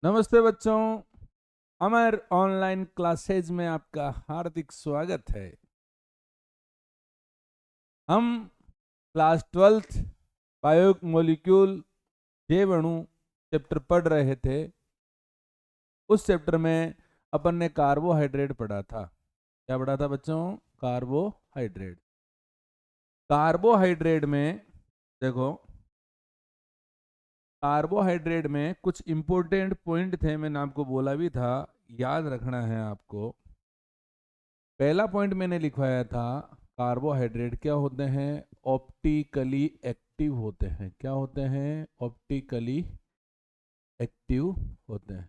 नमस्ते बच्चों, अमर online classes में आपका हार्दिक स्वागत है। हम क्लास 12th बायोमोलिक्यूल जीवाणु चैप्टर पढ़ रहे थे। उस चैप्टर में अपन ने कार्बोहाइड्रेट पढ़ा था। क्या पढ़ा था बच्चों? कार्बोहाइड्रेट। कार्बोहाइड्रेट में देखो, कार्बोहाइड्रेट में कुछ इंपॉर्टेंट पॉइंट थे, मैंने आपको बोला भी था, याद रखना है आपको। पहला पॉइंट मैंने लिखवाया था, कार्बोहाइड्रेट क्या होते हैं? ऑप्टिकली एक्टिव होते हैं। क्या होते हैं? ऑप्टिकली एक्टिव होते हैं।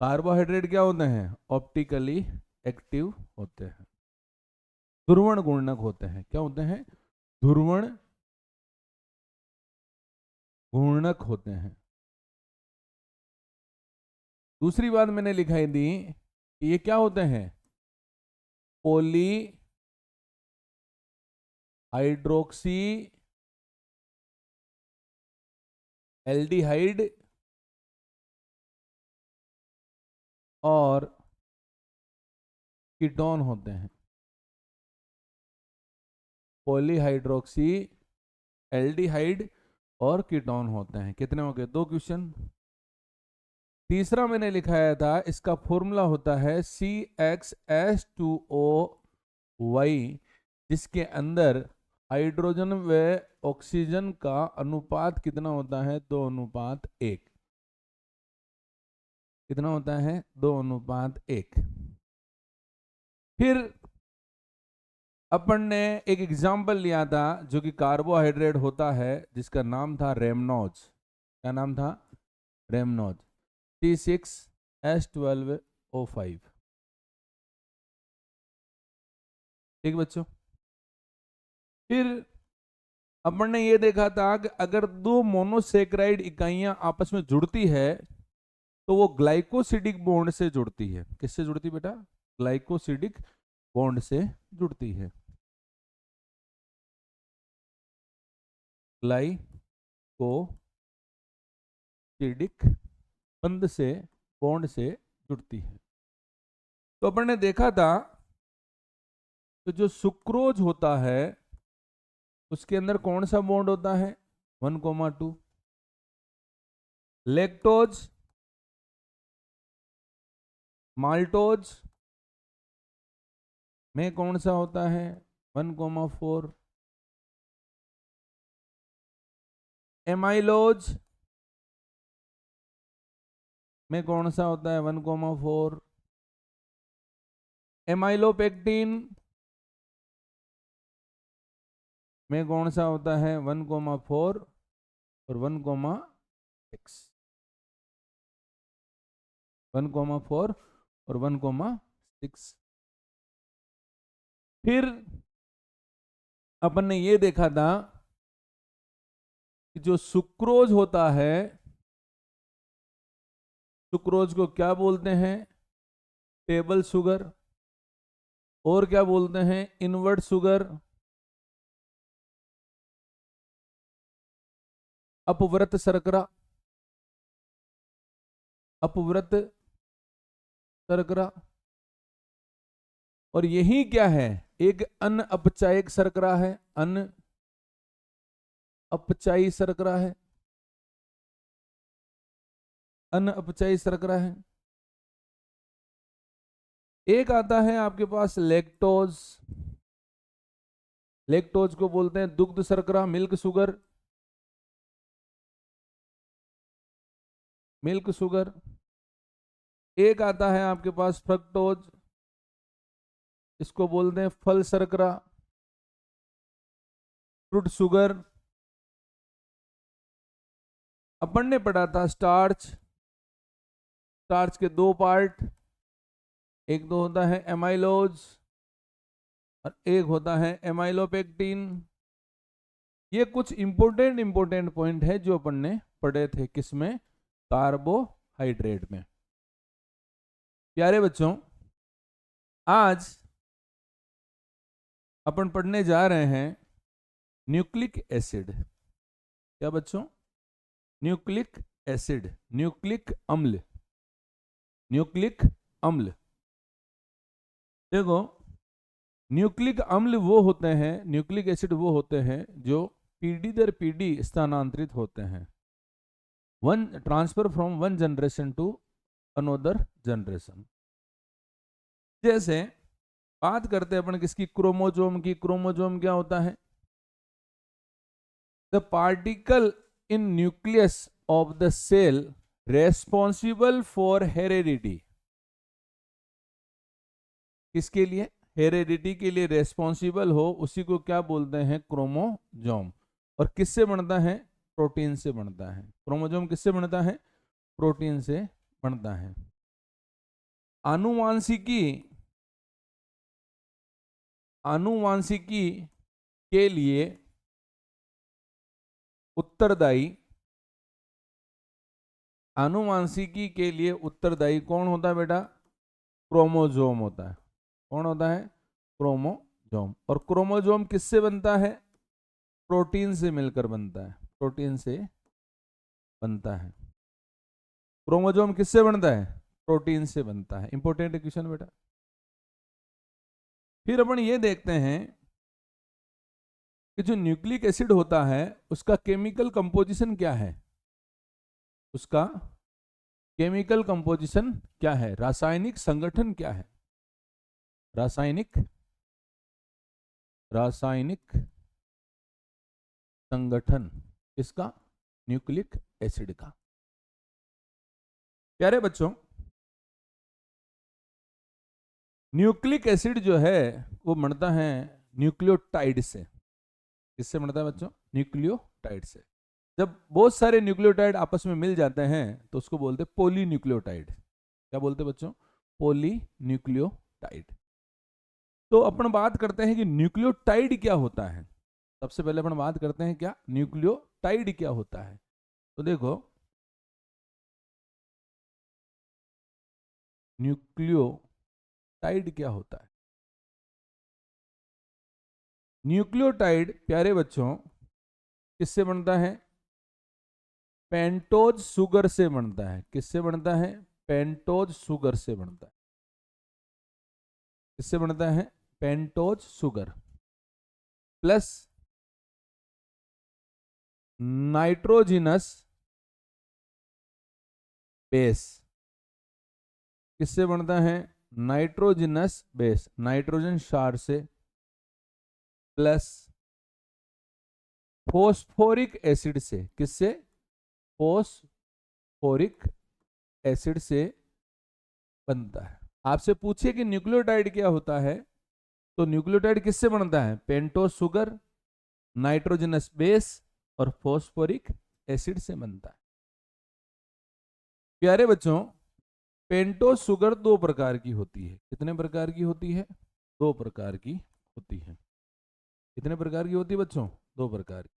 कार्बोहाइड्रेट क्या होते हैं? ऑप्टिकली एक्टिव होते हैं। ध्रुवण गुणनक होते हैं। क्या होते हैं? ध्रुवण गुणनक होते हैं। दूसरी बात मैंने लिखाई दी कि ये क्या होते हैं? पॉली हाइड्रोक्सी एल्डिहाइड और कीटोन होते हैं। पॉलीहाइड्रोक्सी एल्डिहाइड और कीटोन होते हैं। कितने हो गए? 2 क्वेश्चन। तीसरा मैंने लिखाया था, इसका फॉर्मूला होता है CxH2O(Y), जिसके अंदर हाइड्रोजन व ऑक्सीजन का अनुपात कितना होता है? 2:1। कितना होता है? 2:1। फिर अपन ने एक एग्जाम्पल लिया था जो कि कार्बोहाइड्रेट होता है, जिसका नाम था रेमनोज। क्या नाम था? रेमनोज। C6H12O5। ठीक बच्चों। फिर अपन ने ये देखा था कि अगर 2 मोनोसेक्राइड इकाइयां आपस में जुड़ती है तो वो ग्लाइकोसिडिक बॉन्ड से जुड़ती है। किससे जुड़ती बेटा? ग्लाइकोसिडिक बॉन्ड से जुड़ती है। ग्लाइकोसिडिक बंध से, बॉन्ड से जुड़ती है। तो अपन ने देखा था तो जो सुक्रोज होता है उसके अंदर कौन सा बॉन्ड होता है? 1,2। लैक्टोज, माल्टोज में कौन सा होता है? 1,4। एमाइलोज में कौन सा होता है? 1,4। एमाइलोपेक्टिन में कौन सा होता है? 1,4 और 1,6। 1,4 और 1,6। फिर अपन ने ये देखा था कि जो सुक्रोज होता है, सुक्रोज को क्या बोलते हैं? Table sugar. और क्या बोलते हैं? Invert sugar. अपव्रत शर्करा। अपव्रत शर्करा। और यही क्या है? एक अन अपचायक शर्करा है। अन अपचायी शर्करा है। अन अपचायी शर्करा है। एक आता है आपके पास लैक्टोज। लैक्टोज को बोलते हैं दुग्ध शर्करा, मिल्क शुगर। Milk sugar. एक आता है आपके पास फ्रक्टोज, इसको बोलते हैं फल शर्करा, फ्रूट शुगर। अपन ने पढ़ा था स्टार्च। स्टार्च के 2 पार्ट, एक तो होता है एमाइलोज और एक होता है एमाइलोपेक्टिन। ये कुछ इंपॉर्टेंट पॉइंट है जो अपन ने पढ़े थे। किसमें? कार्बोहाइड्रेट में। प्यारे बच्चों, आज अपन पढ़ने जा रहे हैं न्यूक्लिक एसिड। क्या बच्चों? न्यूक्लिक एसिड, न्यूक्लिक अम्ल, न्यूक्लिक अम्ल। देखो न्यूक्लिक अम्ल वो होते हैं, न्यूक्लिक एसिड वो होते हैं जो पीढ़ी दर पीढ़ी स्थानांतरित होते हैं, one transfer from one generation to another generation. जैसे बात करते हैं अपन किसकी, क्रोमोजोम की। क्रोमोजोम क्या होता है? The particle in nucleus of the cell responsible for heredity. किसके लिए? हेरेडिटी के लिए रेस्पॉन्सिबल हो, उसी को क्या बोलते हैं? क्रोमोजोम। और किससे बनता है? प्रोटीन से बनता है। क्रोमोजोम किससे बनता है? प्रोटीन से बनता है। आनुवांशिकी, आनुवांशिकी के लिए उत्तरदायी, आनुवांशिकी के लिए उत्तरदायी कौन होता है बेटा? क्रोमोजोम होता है। कौन होता है? क्रोमोजोम। और क्रोमोजोम किससे बनता है? प्रोटीन से मिलकर बनता है, प्रोटीन से बनता है। क्रोमोजोम किससे बनता है? प्रोटीन से बनता है। इंपॉर्टेंट क्वेश्चन बेटा। फिर अपन ये देखते हैं कि जो न्यूक्लिक एसिड होता है उसका केमिकल कंपोजिशन क्या है? उसका केमिकल कंपोजिशन क्या है? रासायनिक संगठन क्या है? रासायनिक, रासायनिक संगठन इसका, न्यूक्लिक एसिड का। प्यारे बच्चों, न्यूक्लिक एसिड जो है वो बनता है न्यूक्लियोटाइड से। किससे बनता है बच्चों? न्यूक्लियोटाइड से। जब बहुत सारे न्यूक्लियोटाइड आपस में मिल जाते हैं तो उसको बोलते हैं पॉलीन्यूक्लियोटाइड। क्या बोलते हैं बच्चों? पॉलीन्यूक्लियोटाइड। तो अपन बात करते हैं कि न्यूक्लियोटाइड क्या होता है। सबसे पहले अपन बात करते हैं क्या न्यूक्लियोटाइड क्या होता है। तो देखो न्यूक्लियोटाइड क्या होता है। न्यूक्लियोटाइड प्यारे बच्चों किससे बनता है? पेंटोज शुगर से बनता है। किससे बनता है? पेंटोज शुगर से बनता है। किससे बनता है? Pentose sugar plus nitrogenous base. किससे बनता है? नाइट्रोजिनस बेस, नाइट्रोजन क्षार से, प्लस फोस्फोरिक एसिड से। किससे? फोस्फोरिक एसिड से बनता है। आपसे पूछिए कि न्यूक्लियोटाइड क्या होता है, तो न्यूक्लियोटाइड किससे बनता है? पेंटोज शुगर, नाइट्रोजनस बेस और फोस्फोरिक एसिड से बनता है। प्यारे बच्चों, पेंटोज शुगर दो प्रकार की होती है। कितने प्रकार की होती है? दो प्रकार की होती है। कितने प्रकार की होती है बच्चों? दो प्रकार की।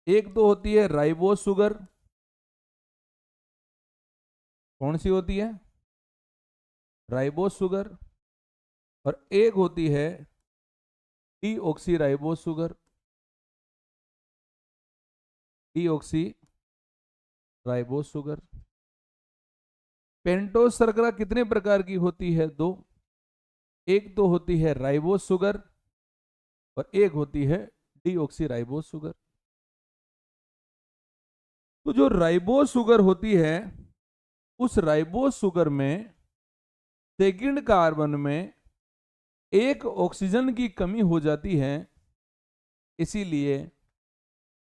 एक तो होती है राइबोज शुगर। कौन सी होती है? Ribose sugar. और एक होती है deoxy ribose sugar. Deoxy ribose sugar. Pentose शर्करा कितने प्रकार की होती है? दो। एक तो होती है राइबोज शुगर और एक होती है डीऑक्सी राइबोज शुगर। तो जो राइबोज शुगर होती है उस राइबोज शुगर में सेकंड कार्बन में एक ऑक्सीजन की कमी हो जाती है, इसीलिए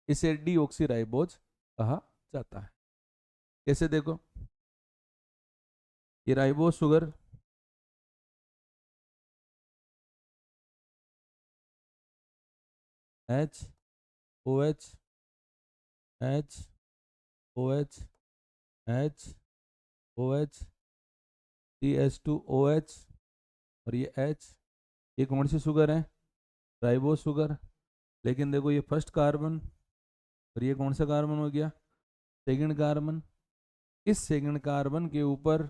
इसे डीऑक्सीराइबोज कहा जाता है। कैसे? देखो ये ribose sugar H O H H O H H O H C H two O H और ये एच। ये कौन सी शुगर है? Ribose sugar. लेकिन देखो ये फर्स्ट कार्बन और ये कौन सा कार्बन हो गया? Second carbon. इस सेकंड कार्बन के ऊपर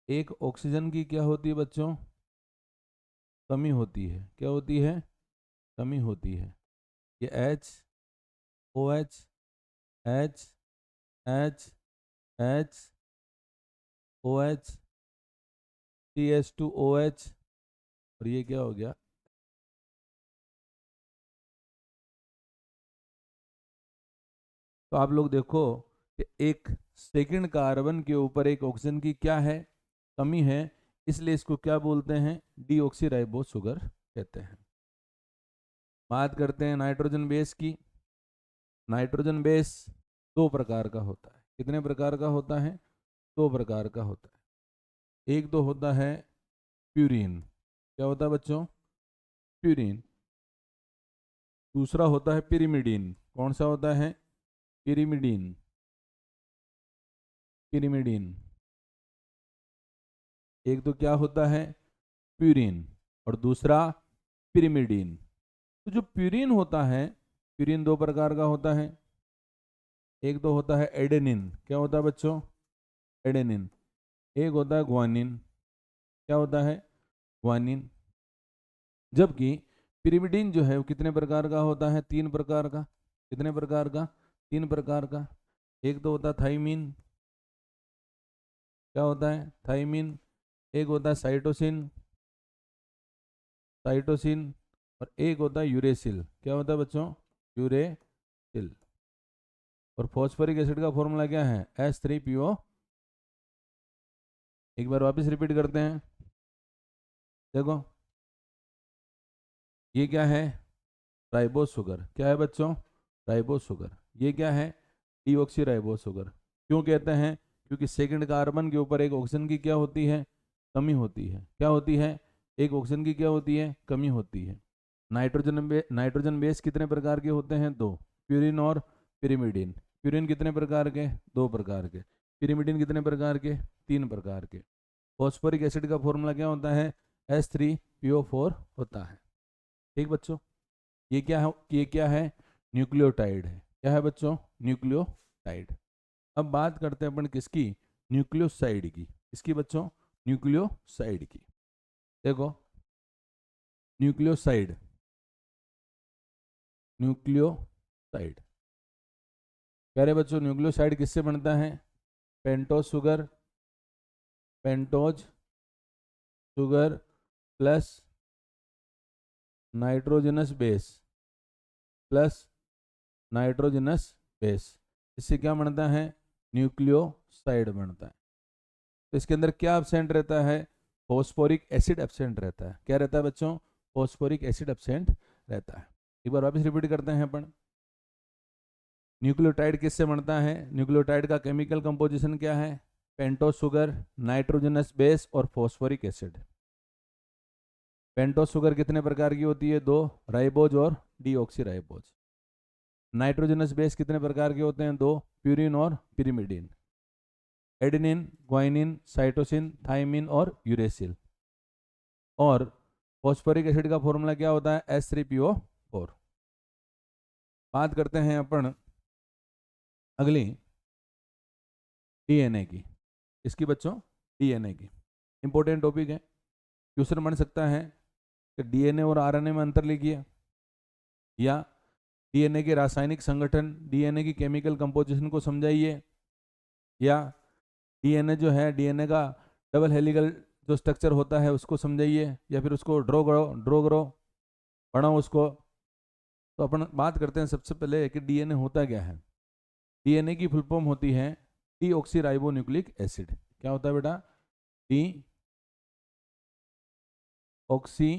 एक ऑक्सीजन की क्या होती है बच्चों? कमी होती है। क्या होती है? कमी होती है। ये H O H H H H O H CH2OH। और ये क्या हो गया? तो आप लोग देखो कि एक सेकंड कार्बन के ऊपर एक ऑक्सीजन की क्या है, कमी है, इसलिए इसको क्या बोलते हैं? डीऑक्सीराइबोस शुगर कहते हैं। बात करते हैं नाइट्रोजन बेस की। नाइट्रोजन बेस दो प्रकार का होता है। कितने प्रकार का होता है? दो प्रकार का होता है। एक तो होता है प्यूरीन। क्या होता है बच्चों? प्यूरीन। दूसरा होता है पिरिमिडीन। कौन सा होता है? पिरिमिडीन। पिरिमिडीन। एक तो क्या होता है? प्यूरीन। और दूसरा पिरिमिडीन। तो जो प्यूरीन होता है, प्यूरीन दो प्रकार का होता है। एक तो होता है एडेनिन। क्या होता है बच्चों? एडेनिन। एक होता है ग्वानिन। क्या होता है? ग्वानिन। जबकि पिरिमिडीन जो है वो कितने प्रकार का होता है? तीन प्रकार का। कितने प्रकार का? तीन प्रकार का। एक तो होता है थाइमीन। क्या होता है? थाइमीन। एक होता है साइटोसिन। साइटोसिन। और एक होता है यूरेसिल। क्या होता है बच्चों? यूरेसिल। और फॉस्फोरिक एसिड का फॉर्मूला क्या है? H3PO। एक बार वापस रिपीट करते हैं। देखो, ये क्या है? Ribose sugar. क्या है बच्चों? Ribose sugar. ये क्या है? Deoxy ribose sugar. क्यों कहते हैं? क्योंकि सेकंड कार्बन के ऊपर एक ऑक्सीजन की क्या होती है? कमी होती है। क्या होती है? एक ऑक्सीजन की क्या होती है? कमी होती है। नाइट्रोजन बेस कितने प्रकार के होते हैं? दो। प्यूरिन और पिरिमिडीन। प्यूरिन कितने प्रकार के? दो प्रकार के। पिरिमिडीन कितने प्रकार के? तीन प्रकार के। फॉस्फोरिक एसिड का फॉर्मूला क्या होता है? H3PO4 होता है। ठीक बच्चों, ये क्या है? ये क्या है? न्यूक्लियोटाइड है। क्या है बच्चों? न्यूक्लियोटाइड। अब बात करते हैं अपन किसकी? न्यूक्लियोसाइड की। इसकी बच्चों? न्यूक्लियोसाइड की। देखो, न्यूक्लियोसाइड। न्यूक्लियोसाइड कह रहे बच्चों, न्यूक्लियोसाइड किससे बनता है? Pentose sugar. Pentose sugar plus nitrogenous base. Plus nitrogenous base. इससे क्या बनता है? न्यूक्लियोसाइड बनता है। तो इसके अंदर क्या एब्सेंट रहता है? फॉस्फोरिक एसिड एब्सेंट रहता है। क्या रहता है बच्चों? फॉस्फोरिक एसिड एब्सेंट रहता है। एक बार वापस रिपीट करते हैं अपन। न्यूक्लियोटाइड किससे बनता है? न्यूक्लियोटाइड का केमिकल कंपोजिशन क्या है? पेंटोज शुगर, नाइट्रोजनस बेस और फॉस्फोरिक एसिड। पेंटोज शुगर कितने प्रकार की होती है? दो। राइबोज और डीऑक्सी राइबोज। नाइट्रोजनस बेस कितने प्रकार के होते हैं? दो। प्यूरिन और pyrimidine. Adenine, guanine, cytosine, thymine और यूरेसिल। और फॉस्फोरिक एसिड का फॉर्मूला क्या होता है? H3PO4। बात करते हैं अपन अगली डीएनए की। इसकी बच्चों? डीएनए की। इंपॉर्टेंट टॉपिक है। क्वेश्चन बन सकता है कि डीएनए और आरएनए में अंतर लिखिए, या डीएनए के रासायनिक संगठन, डीएनए की केमिकल कंपोजिशन को समझाइए, या डीएनए जो है, डीएनए का डबल हेलिकल जो स्ट्रक्चर होता है उसको समझाइए, या फिर उसको ड्रॉ करो, पढ़ो उसको। तो अपन बात करते हैं सबसे पहले कि डीएनए होता क्या है। डीएनए की फुल फॉर्म होती है डीऑक्सी राइबो न्यूक्लिक एसिड। क्या होता है बेटा? Deoxy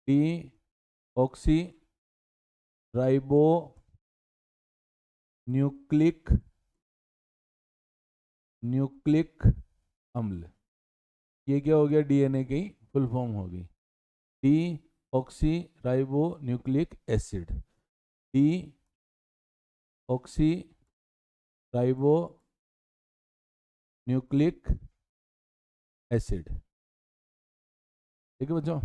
deoxyribonucleic nucleic अम्ल। ये क्या हो गया? डीएनए की फुल फॉर्म होगी D oxy ribo nucleic acid. D oxy ribo nucleic acid. ठीक है बच्चों?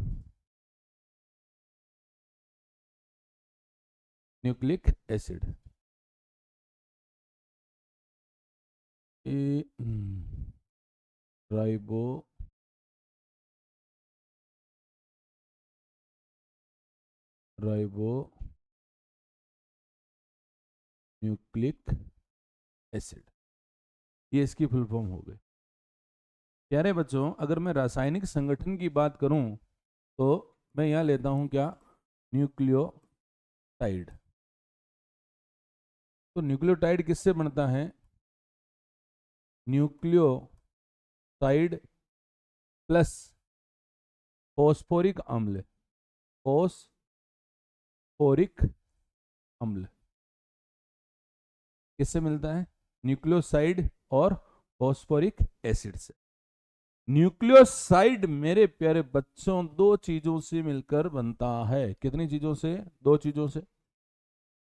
Nucleic acid. A ribo ribo nucleic acid, ये इसकी फुल फॉर्म हो गई। प्यारे बच्चों, अगर मैं रासायनिक संगठन की बात करूं तो मैं यहां लेता हूं क्या, न्यूक्लियोटाइड। तो न्यूक्लियोटाइड किससे बनता है, न्यूक्लियोटाइड प्लस फॉस्फोरिक अम्ल, फॉस्फोरिक अम्ल किससे मिलता है, न्यूक्लियोसाइड और फॉस्फोरिक एसिड से। न्यूक्लियोसाइड मेरे प्यारे बच्चों दो चीजों से मिलकर बनता है। कितनी चीजों से, दो चीजों से।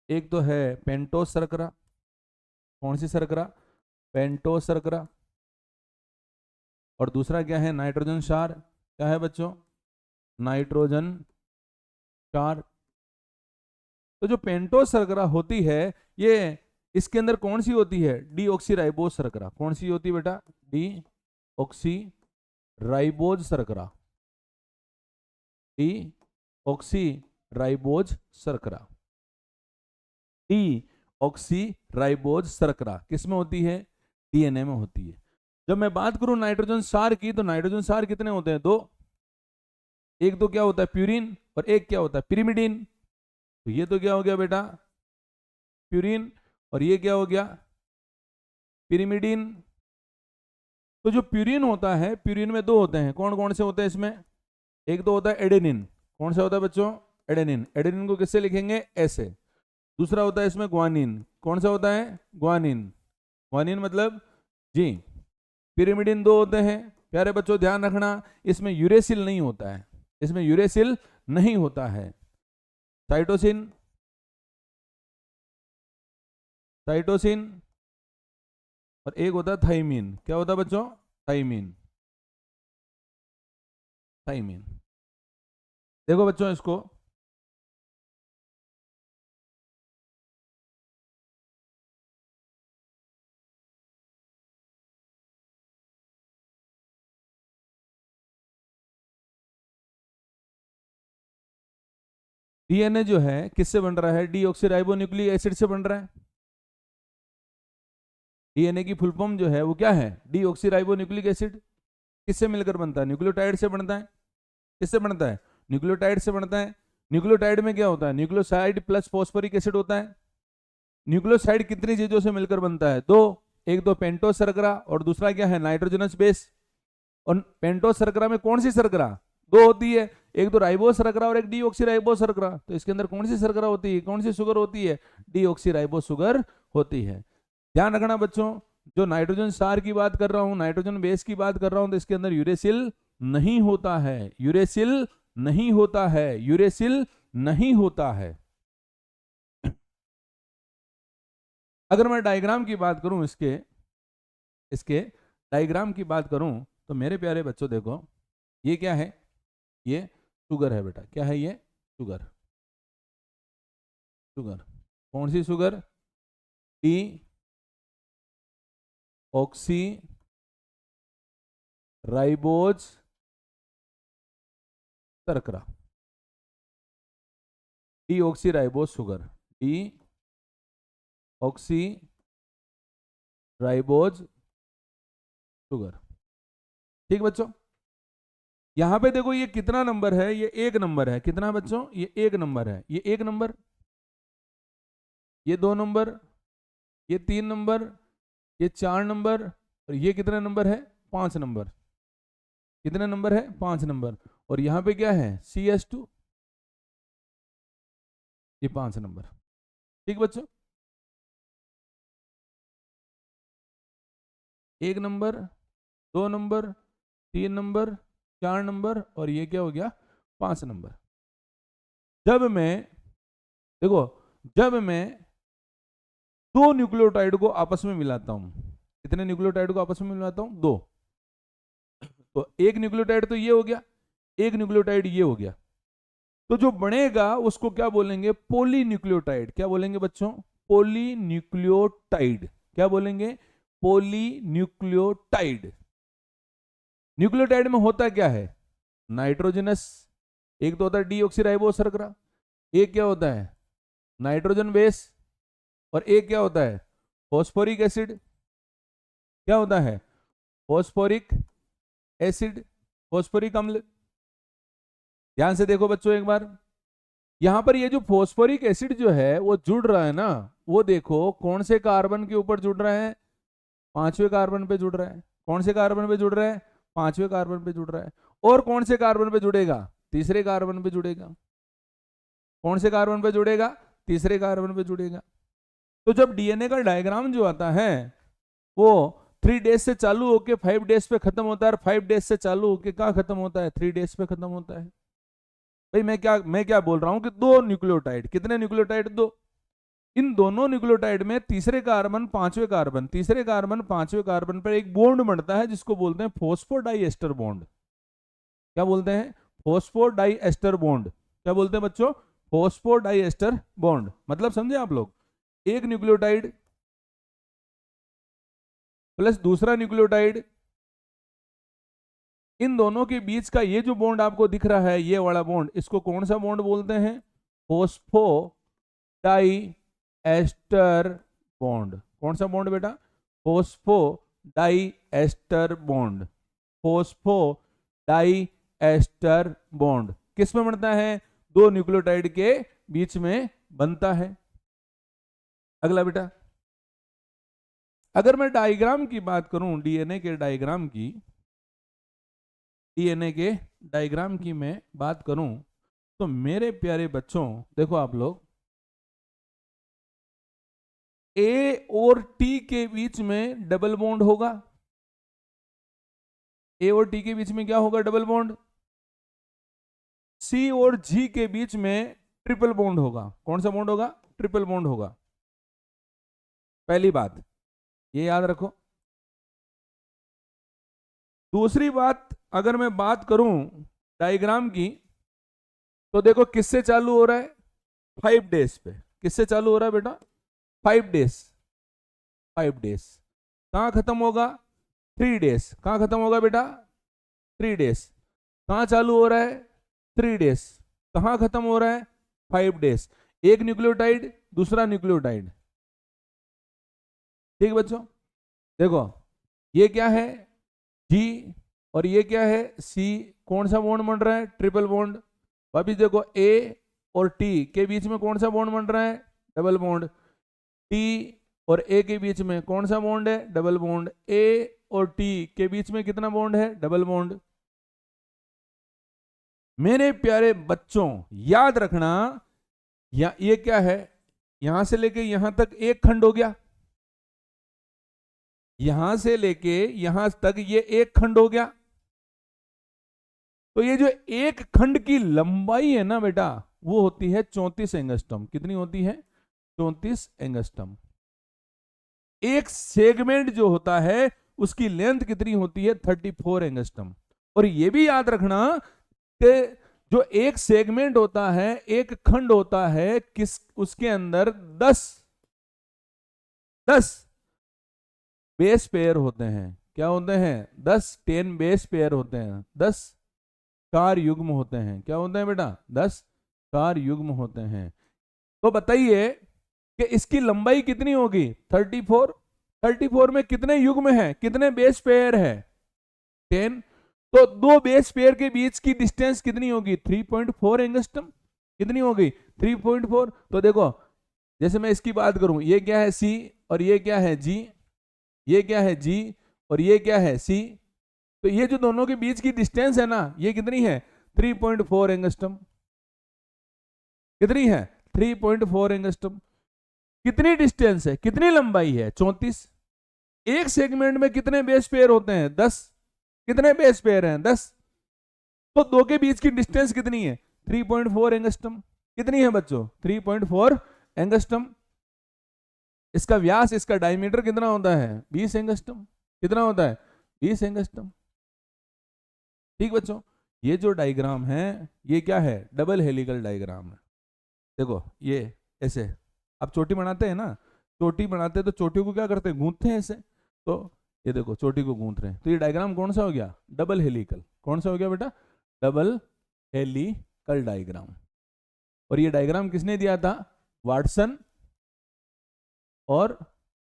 एक तो है पेंटोस शर्करा, कौन सी शर्करा, पेंटोस शर्करा, और दूसरा क्या है, नाइट्रोजन क्षार। क्या है बच्चों, नाइट्रोजन क्षार। तो जो पेंटोस शर्करा होती है, ये इसके अंदर कौन सी होती है, डीऑक्सीराइबोज शर्करा। कौन सी होती है बेटा, डीऑक्सीराइबोज शर्करा, डीऑक्सीराइबोज शर्करा। डीऑक्सीराइबोज शर्करा किसमें होती है, डीएनए में होती है। जब मैं बात करूं नाइट्रोजन क्षार की, तो नाइट्रोजन क्षार कितने होते हैं, दो। एक तो क्या होता है प्यूरिन, और एक क्या होता है पिरिमिडिन। तो ये तो क्या हो गया बेटा, प्यूरिन, और ये क्या हो गया, पिरिमिडिन। तो जो प्यूरिन होता है, प्यूरिन में दो होते हैं, कौन कौन से होते हैं इसमें, एक तो होता है एडेनिन। कौन सा होता है बच्चों, एडेनिन। एडेनिन को किससे लिखेंगे, ऐसे। दूसरा होता है इसमें ग्वानिन। कौन सा होता है, ग्वानिन। ग्वानिन मतलब जी। पिरिमिडिन दो होते हैं। प्यारे बच्चों ध्यान रखना, इसमें यूरेसिल नहीं होता है, इसमें यूरेसिल नहीं होता है। साइटोसिन, साइटोसिन, और एक होता है थाइमिन। क्या होता है बच्चों, थाइमिन, थाइमिन। देखो बच्चों इसको, डीएनए जो है किससे बन रहा है, डीऑक्सीराइबोन्यूक्लिक एसिड से बन रहा है। डीएनए की फुल फॉर्म जो है वो क्या है, डीऑक्सीराइबोन्यूक्लिक एसिड। किससे मिलकर बनता है, न्यूक्लियोटाइड से बनता है। किससे बनता है, न्यूक्लियोटाइड से बनता है। न्यूक्लियोटाइड में क्या होता है, न्यूक्लियोसाइड प्लस फॉस्फोरिक एसिड होता है। न्यूक्लियोसाइड कितनी चीजों से मिलकर बनता है, दो। एक तो पेंटोस शर्करा, और दूसरा क्या है, नाइट्रोजनस बेस। और पेंटोस शर्करा में कौन सी शर्करा, दो होती है, एक तो राइबोस शर्करा और एक डीऑक्सीराइबोस शर्करा। तो इसके अंदर कौन सी शर्करा होती है, कौन सी शुगर होती है, डीऑक्सीराइबोस शुगर होती है। ध्यान रखना बच्चों, जो नाइट्रोजन क्षार की बात कर रहा हूं, नाइट्रोजन बेस की बात कर रहा हूं, तो इसके अंदर यूरेसिल नहीं होता है, यूरेसिल नहीं होता है, यूरेसिल नहीं होता है। अगर मैं डायग्राम की बात करूं, इसके इसके डायग्राम की बात करूं, तो मेरे प्यारे बच्चों देखो, ये क्या है, ये शुगर है बेटा। क्या है ये, शुगर। शुगर, कौन सी शुगर, डी ऑक्सी राइबोज शर्करा, D oxy ribose sugar, D oxy ribose sugar. ठीक बच्चों, यहां पे देखो ये कितना नंबर है, ये एक नंबर है। कितना बच्चों, ये एक नंबर है, ये एक नंबर, ये दो नंबर, ये तीन नंबर, ये चार नंबर, और ये कितना नंबर है, पांच नंबर। कितने नंबर है, पांच नंबर। और यहां पे क्या है, CH2, ये पांच नंबर। ठीक बच्चों, एक नंबर, दो नंबर, तीन नंबर, चार नंबर, और ये क्या हो गया, पांच नंबर। जब मैं देखो, जब मैं दो न्यूक्लियोटाइड को आपस में मिलाता हूं, कितने न्यूक्लियोटाइड को आपस में मिलाता हूं, दो। तो एक न्यूक्लियोटाइड तो ये हो गया, एक न्यूक्लियोटाइड ये हो गया। तो जो बनेगा उसको क्या बोलेंगे, पॉलीन्यूक्लियोटाइड। क्या बोलेंगे बच्चों, पॉलीन्यूक्लियोटाइड। क्या बोलेंगे, पॉलीन्यूक्लियोटाइड। न्यूक्लियोटाइड में होता क्या है, नाइट्रोजनस, एक तो होता है डीऑक्सीराइबोस शर्करा, एक क्या होता है, नाइट्रोजन बेस, और एक क्या होता है, फॉस्फोरिक एसिड। क्या होता है, फॉस्फोरिक एसिड, फॉस्फोरिक अम्ल। ध्यान से देखो बच्चों एक बार, यहां पर ये जो फॉस्फोरिक एसिड जो है वो जुड़ रहा है ना, वो देखो कौन से कार्बन के ऊपर जुड़ रहा है, पांचवें कार्बन पे जुड़ रहा है। कौन से कार्बन पे जुड़ रहा है, पांचवें कार्बन पे जुड़ रहा है। और कौन से कार्बन पे जुड़ेगा, तीसरे कार्बन पे जुड़ेगा। कौन से कार्बन पे जुड़ेगा, तीसरे कार्बन पे जुड़ेगा। तो जब डीएनए का डायग्राम जो आता है वो 3 डेज से चालू होके 5 डेज पे खत्म होता है, और 5 डेज से चालू होके कहाँ खत्म होता है, 3 डेज पे खत्म होता है। भाई मैं क्या बोल रहा हूं कि 2 न्यूक्लियोटाइड, कितने न्यूक्लियोटाइड, 2। इन दोनों न्यूक्लियोटाइड में तीसरे कार्बन पांचवें कार्बन, तीसरे कार्बन पांचवें कार्बन पर एक बॉन्ड बनता है जिसको बोलते हैं फॉस्फोडाइएस्टर बॉन्ड। क्या बोलते हैं, फॉस्फोडाइएस्टर बॉन्ड। क्या बोलते हैं बच्चों, फॉस्फोडाइएस्टर बॉन्ड। मतलब समझे आप लोग, एक न्यूक्लियोटाइड प्लस दूसरा न्यूक्लियोटाइड, इन दोनों के बीच का ये जो बॉन्ड आपको दिख रहा है, ये वाला बॉन्ड, इसको कौन सा बॉन्ड बोलते हैं, फॉस्फोडाइएस्टर बॉन्ड। कौन सा बॉन्ड बेटा, फॉस्फोडाइएस्टर बॉन्ड। फॉस्फोडाइएस्टर बॉन्ड किस में बनता है, 2 न्यूक्लियोटाइड के बीच में बनता है। अगला बेटा, अगर मैं डायग्राम की बात करूं, डीएनए के डायग्राम की, डीएनए के डायग्राम की मैं बात करूं, तो मेरे प्यारे बच्चों देखो आप लोग, ए और टी के बीच में डबल बॉन्ड होगा। ए और टी के बीच में क्या होगा, डबल बॉन्ड। सी और जी के बीच में ट्रिपल बॉन्ड होगा। कौन सा बॉन्ड होगा, ट्रिपल बॉन्ड होगा। पहली बात ये याद रखो। दूसरी बात, अगर मैं बात करूं डायग्राम की, तो देखो किससे चालू हो रहा है, 5 डेज पे। किससे चालू हो रहा है बेटा, 5 डेज। 5 डेज कहां खत्म होगा, 3 डेज। कहां खत्म होगा बेटा, 3 डेज। कहां चालू हो रहा है, 3 डेज। कहां खत्म हो रहा है, 5 डेज। एक न्यूक्लियोटाइड, दूसरा न्यूक्लियोटाइड। ठीक बच्चों, देखो ये क्या है, जी, और ये क्या है, सी। कौन सा बॉन्ड बन रहा है, ट्रिपल बॉन्ड। वापिस देखो, ए और टी के बीच में कौन सा बॉन्ड बन रहा है, डबल बॉन्ड। टी और ए के बीच में कौन सा बॉन्ड है, डबल बॉन्ड। ए और टी के बीच में कितना बॉन्ड है, डबल बॉन्ड। मेरे प्यारे बच्चों याद रखना, ये क्या है, यहां से लेके यहां तक एक खंड हो गया, यहां से लेके यहां तक ये एक खंड हो गया। तो ये जो एक खंड की लंबाई है ना बेटा, वो होती है 34 एंगस्ट्रम। कितनी होती है, 34 एंगस्ट्रम। एक सेगमेंट जो होता है उसकी लेंथ कितनी होती है, 34 एंगस्ट्रम। और ये भी याद रखना कि जो एक सेगमेंट होता है, एक खंड होता है, किस उसके अंदर 10 बेस पेयर होते हैं। क्या होते हैं, 10 बेस पेयर होते हैं, 10 कार युग्म होते हैं। क्या होते हैं बेटा, 10 कार युग्म होते हैं। तो बताइए कि इसकी लंबाई कितनी होगी, 34। 34 में कितने युग्म हैं, कितने बेस पेयर है, 10। तो 2 बेस पेयर के बीच की डिस्टेंस कितनी होगी, 3.4 एंगस्ट्रम। कितनी होगी, 3.4। तो देखो जैसे मैं इसकी बात करूं, ये क्या है, सी, और ये क्या है, जी। ये क्या है, जी, और ये क्या है, सी। तो ये जो दोनों के बीच की डिस्टेंस है ना, ये कितनी है, 3.4 एंगस्ट्रम। कितनी है, 3.4 एंगस्ट्रम। कितनी डिस्टेंस है, कितनी लंबाई है, 34। एक सेगमेंट में कितने बेस पेयर होते हैं, 10। कितने बेस पेयर हैं, 10। तो दो के बीच की डिस्टेंस कितनी है, 3.4 एंगस्ट्रम। कितनी है बच्चों, 3.4 एंगस्ट्रम। इसका व्यास, इसका डायमीटर कितना होता है, 20 एंगस्ट्रम। कितना होता है, 20 एंगस्ट्रम। ठीक बच्चों, ये जो डायग्राम है ये क्या है, डबल हेलिकल डायग्राम है। देखो ये ऐसे, आप चोटी बनाते हैं ना, चोटी बनाते हैं तो चोटी को क्या करते हैं, गूंथते हैं ऐसे। तो ये देखो चोटी को गूंथ रहे हैं, तो ये डायग्राम कौन सा हो गया, डबल हेलिकल। कौन सा हो गया बेटा, डबल हेलिकल डायग्राम। और ये डायग्राम किसने दिया था, वाटसन और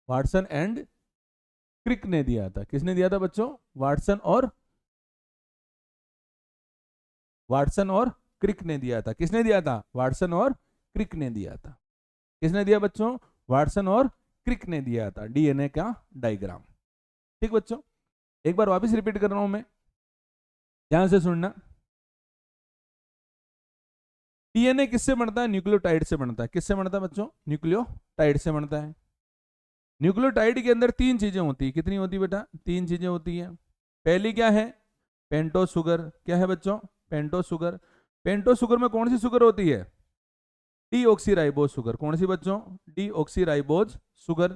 वाटसन एंड क्रिक ने दिया था। किसने दिया था बच्चों? वाटसन और क्रिक ने दिया था। किसने दिया था? वाटसन और क्रिक ने दिया था। किसने दिया बच्चों? वाटसन और क्रिक ने दिया था डीएनए का डायग्राम। ठीक बच्चों, एक बार वापस रिपीट कर रहा हूं मैं, ध्यान से सुनना। डीएनए किससे बनता है? न्यूक्लियोटाइड से बनता है। किससे बनता है बच्चों? न्यूक्लियोटाइड से बनता है। न्यूक्लियोटाइड के अंदर तीन चीजें होती है। कितनी होती है बेटा? तीन चीजें होती है। पहली क्या है? Pentose sugar. क्या है बच्चों? Pentose sugar. पेंटोस शुगर में कौन सी शुगर होती है? Deoxyribose sugar. कौन सी बच्चों? Deoxyribose sugar.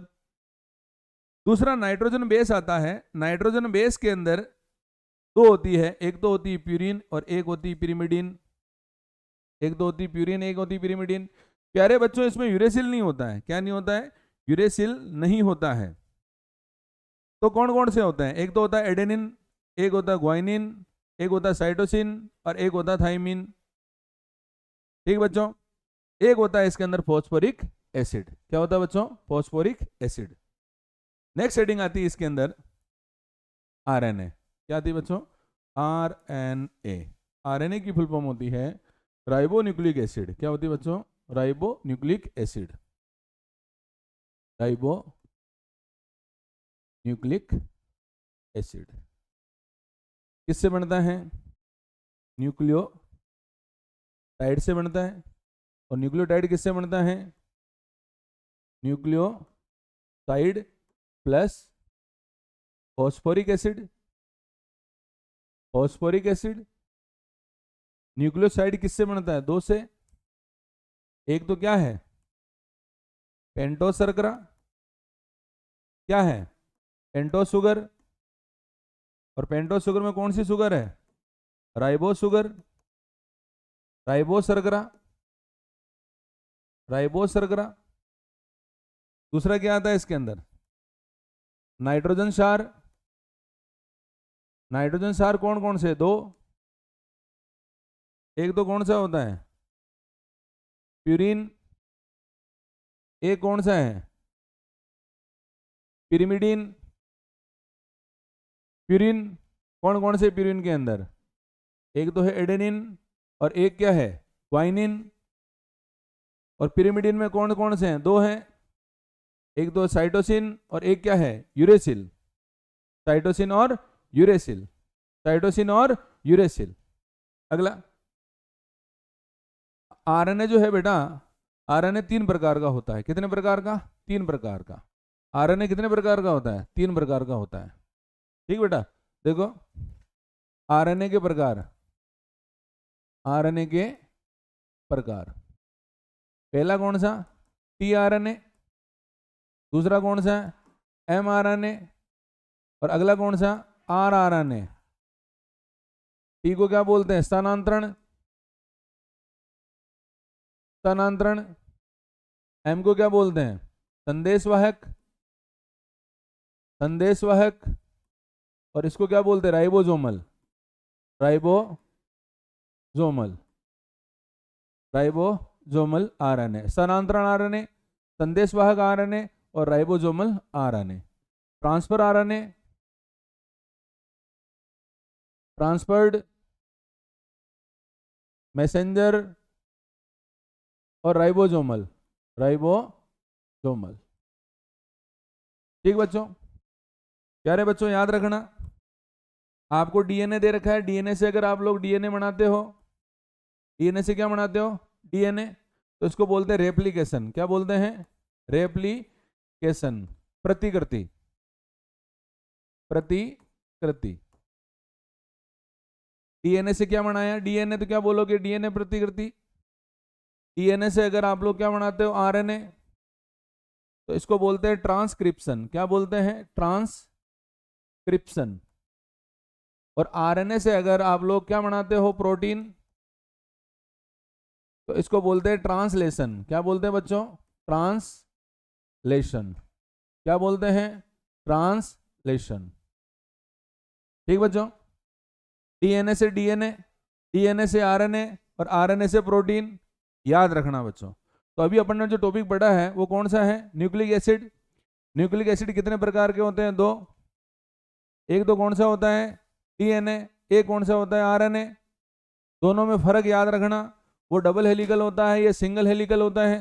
दूसरा नाइट्रोजन बेस आता है। नाइट्रोजन बेस के अंदर दो होती है, एक तो होती है प्यूरिन और एक होती है पिरिमिडीन। एक तो होती है प्यूरिन, एक होती है पिरिमिडीन। प्यारे बच्चों, इसमें यूरेसिल नहीं होता है। क्या नहीं होता है? यूरेसिल नहीं होता है। तो कौन कौन से होते हैं? एक तो होता है एडेनिन, एक होता है ग्वाइनिन, एक होता है साइटोसिन और एक होता है थाइमिन। ठीक बच्चों, एक होता है इसके अंदर फॉस्फोरिक एसिड। क्या होता है बच्चों? Phosphoric acid. नेक्स्ट हेडिंग आती है इसके अंदर आरएनए। क्या आती है बच्चों? आरएनए। आरएनए की फुल फॉर्म होती है राइबो न्यूक्लिक एसिड। क्या होती है बच्चों? Ribo nucleic acid. Ribo nucleic acid किससे बनता है? न्यूक्लियोटाइड से बनता है। और न्यूक्लियोटाइड किससे बनता है? Nucleoside plus phosphoric acid. Phosphoric acid. Nucleoside किससे बनता है? दो से। एक तो क्या है? पेंटोस शर्करा। क्या है? Pentose sugar. और पेंटोस शुगर में कौन सी शुगर है? Ribose sugar. राइबोस शर्करा। राइबोस शर्करा। दूसरा क्या आता है इसके अंदर? नाइट्रोजन क्षार। नाइट्रोजन क्षार कौन कौन से? दो। एक तो कौन सा होता है? प्यूरिन। एक कौन सा है? पिरिमिडीन। प्यूरिन कौन कौन से? प्यूरिन के अंदर एक तो है एडेनिन और एक क्या है? ग्वाइनिन। और पिरिमिडीन में कौन कौन से हैं? दो हैं, एक तो साइटोसिन और एक क्या है? यूरेसिल। साइटोसिन और यूरेसिल। साइटोसिन और यूरेसिल। अगला आरएनए जो है बेटा, आरएनए तीन प्रकार का होता है। कितने प्रकार का? तीन प्रकार का। आरएनए कितने प्रकार का होता है? तीन प्रकार का होता है। ठीक बेटा, देखो आरएनए के प्रकार। आरएनए के प्रकार, पहला कौन सा? टीआरएनए। दूसरा कौन सा? एमआरएनए। और अगला कौन सा? आरआरएनए। टी को क्या बोलते हैं? स्थानांतरण। स्थानांतरण। एम को क्या बोलते हैं? संदेशवाहक। संदेशवाहक। और इसको क्या बोलते हैं? राइबोसोमल। राइबोसोमल। Ribosomal RNA. स्थानांतरण आरएनए, संदेशवाहक आरएनए और ribosomal RNA. Transfer RNA, transferred, messenger और राइबोसोमल। राइबोसोमल। ठीक बच्चों, प्यारे बच्चों याद रखना, आपको डीएनए दे रखा है। डीएनए से अगर आप लोग डीएनए बनाते हो, डीएनए से क्या बनाते हो? डीएनए। तो इसको बोलते हैं रेप्लिकेशन। क्या बोलते हैं? रेप्लिकेशन। प्रतिकृति। प्रतिकृति। डीएनए से क्या बनाया? डीएनए तो क्या बोलोगे? डीएनए प्रतिकृति। डीएनए से अगर आप लोग क्या बनाते हो? आरएनए। तो इसको बोलते हैं ट्रांसक्रिप्शन। क्या बोलते हैं? ट्रांसक्रिप्शन। और आरएनए से अगर आप लोग क्या बनाते हो? प्रोटीन। तो इसको बोलते हैं ट्रांसलेशन। क्या बोलते हैं बच्चों? ट्रांसलेशन। क्या बोलते हैं? ट्रांसलेशन। ठीक बच्चों, डीएनए से डीएनए, डीएनए से आरएनए और आरएनए से प्रोटीन। याद रखना बच्चों, तो अभी अपन ने जो टॉपिक पढ़ा है वो कौन सा है? Nucleic acid. न्यूक्लिक एसिड कितने प्रकार के होते हैं? 2। एक तो कौन सा होता है? डीएनए। एक कौन सा होता है? आरएनए। दोनों में फर्क याद रखना, वो डबल हेलिकल होता है या सिंगल हेलिकल होता है।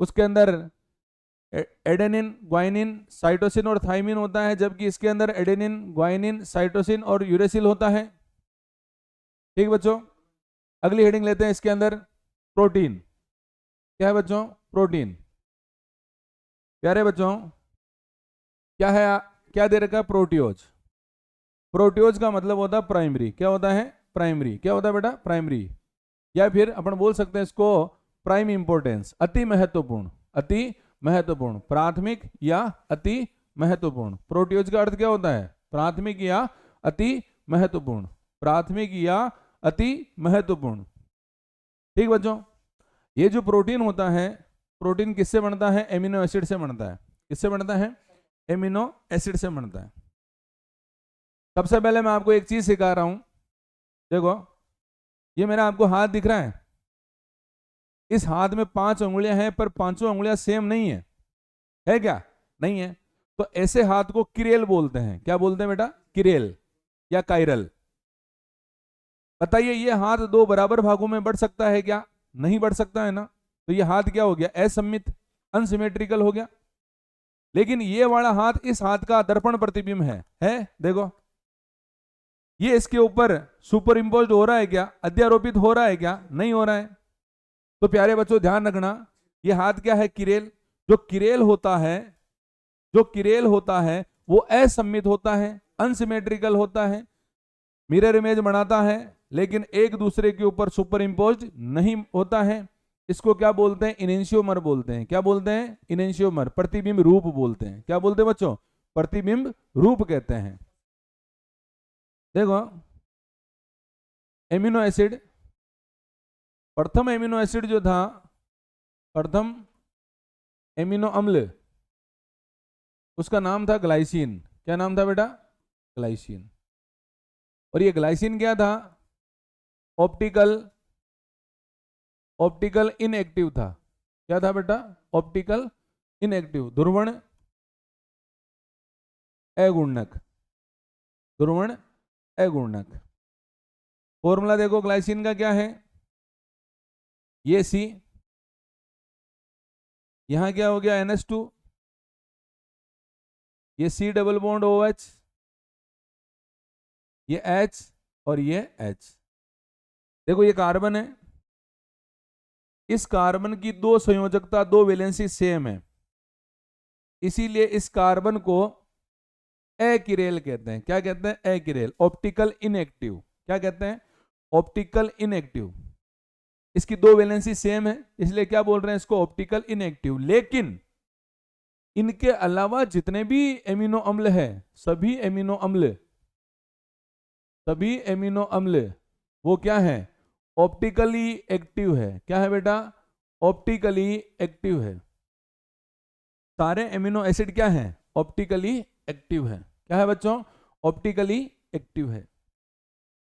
उसके अंदर एडेनिन, ग्वाइनिन, साइटोसिन और थाइमिन होता है, जबकि इसके अंदर एडेनिन, ग्वाइनिन, साइटोसिन और यूरेसिल होता है। ठीक बच्चों, अगली हेडिंग लेते हैं इसके अंदर, प्रोटीन। क्या है बच्चों? प्रोटीन। प्यारे बच्चों, क्या है? क्या दे रखा है? प्रोटियोज। प्रोटियोज का मतलब होता है प्राइमरी। क्या होता है? प्राइमरी। क्या होता है बेटा? प्राइमरी। या फिर अपन बोल सकते हैं इसको प्राइम इंपॉर्टेंस, अति महत्वपूर्ण। अति महत्वपूर्ण, प्राथमिक या अति महत्वपूर्ण। प्रोटियोज का अर्थ क्या होता है? प्राथमिक या अति महत्वपूर्ण। प्राथमिक या अति महत्वपूर्ण। ठीक बच्चों, ये जो प्रोटीन होता है, प्रोटीन किससे बनता है? एमिनो एसिड से बनता है। किससे बनता है? एमिनो एसिड से बनता है। सबसे पहले मैं आपको एक चीज सिखा रहा हूं। देखो, ये मेरा आपको हाथ दिख रहा है। इस हाथ में 5 उंगलियां हैं, पर पांचों उंगलियां सेम नहीं है क्या? नहीं है। तो ऐसे हाथ को किरेल बोलते हैं। क्या बोलते हैं बेटा? किरेल या कायरल। बताइए, ये हाथ 2 बराबर भागों में बढ़ सकता है क्या? नहीं बढ़ सकता है ना। तो ये हाथ क्या हो गया? असममित, अनसिमेट्रिकल हो गया। लेकिन ये वाला हाथ, इस हाथ का दर्पण प्रतिबिंब है। देखो, ये इसके ऊपर सुपर इम्पोज हो रहा है क्या? अध्यारोपित हो रहा है क्या? नहीं हो रहा है। तो प्यारे बच्चों ध्यान रखना, ये हाथ क्या है? किरेल। जो किरेल होता है, जो किरेल होता है वो असममित होता है, अनसिमेट्रिकल होता है, मिरर इमेज बनाता है, लेकिन एक दूसरे के ऊपर सुपर इम्पोज नहीं होता है। इसको क्या बोलते हैं? इनेंशियोमर बोलते हैं। क्या बोलते हैं? इनेंशियोमर, प्रतिबिंब रूप बोलते हैं। क्या बोलते हैं बच्चों? प्रतिबिंब रूप कहते हैं। देखो, एमिनो एसिड, प्रथम एमिनो एसिड जो था, प्रथम एमिनो अम्ल, उसका नाम था ग्लाइसिन। क्या नाम था बेटा? ग्लाइसिन। और ये ग्लाइसिन क्या था? ऑप्टिकल, ऑप्टिकल इनएक्टिव था। क्या था बेटा? ऑप्टिकल इनएक्टिव, ध्रुवण अगुणक, ध्रुवण अगुणक। फॉर्मूला देखो ग्लाइसिन का क्या है? ये सी, यहां क्या हो गया? NH2, ये C डबल बॉन्ड OH, ये H और ये H। देखो, ये कार्बन है, इस कार्बन की 2 संयोजकता, 2 वैलेंसी सेम है, इसीलिए इस कार्बन को अकिरेल कहते हैं। क्या कहते हैं? अकिरेल, ऑप्टिकल इनएक्टिव। क्या कहते हैं? Optical inactive. इसकी 2 वैलेंसी सेम है, इसलिए क्या बोल रहे हैं इसको? Optical inactive. लेकिन इनके अलावा जितने भी एमिनो अम्ल है, सभी एमिनो अम्ल, सभी एमिनो अम्ल वो क्या है? ऑप्टिकली एक्टिव है। क्या है बेटा? ऑप्टिकली एक्टिव है। सारे एमिनो एसिड क्या है? ऑप्टिकली एक्टिव है। क्या है बच्चों? ऑप्टिकली एक्टिव है।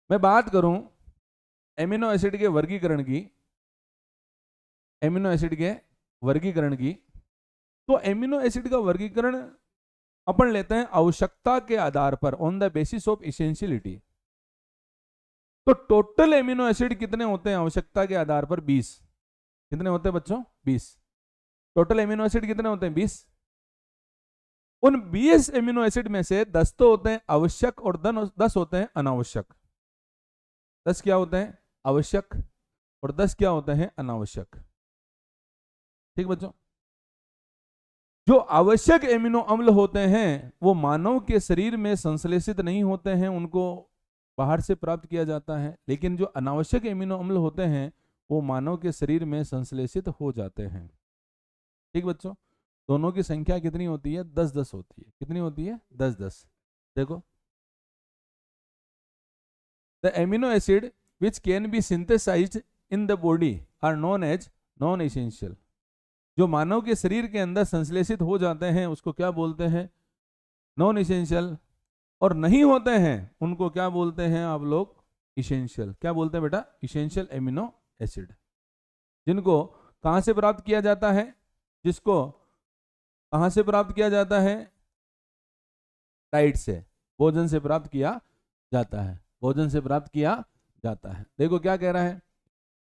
मैं बात करूं एमिनो एसिड के वर्गीकरण की, एमिनो एसिड के वर्गीकरण की, तो एमिनो एसिड का वर्गीकरण अपन लेते हैं आवश्यकता के आधार पर, on the basis of essentiality. तो टोटल एमिनो एसिड कितने होते हैं आवश्यकता के आधार पर? 20। कितने होते हैं बच्चों? 20। टोटल एमिनो एसिड कितने होते हैं? 20। उन 20 एमिनो एसिड में से 10 तो होते हैं आवश्यक और 10 होते हैं अनावश्यक। 10 क्या होते हैं? आवश्यक, और 10 क्या होते हैं? अनावश्यक। ठीक बच्चों, जो आवश्यक एमिनो अम्ल होते हैं वो मानव के शरीर में संश्लेषित नहीं होते हैं, उनको बाहर से प्राप्त किया जाता है। लेकिन जो अनावश्यक एमिनो अम्ल होते हैं वो मानव के शरीर में संश्लेषित हो जाते हैं। ठीक बच्चों, दोनों की संख्या कितनी होती है? 10-10 होती है। कितनी होती है? 10-10। देखो, the amino acid which can be synthesized in the body are known as non essential. जो मानव के शरीर के अंदर संश्लेषित हो जाते हैं उसको क्या बोलते हैं? Non essential. और नहीं होते हैं उनको क्या बोलते हैं आप लोग? इसेंशियल। क्या बोलते हैं बेटा? Essential amino acid. जिनको कहाँ से प्राप्त किया जाता है, जिसको कहाँ से प्राप्त किया जाता है, डाइट से, भोजन से प्राप्त किया जाता है, भोजन से प्राप्त किया जाता है। देखो क्या कह रहा है,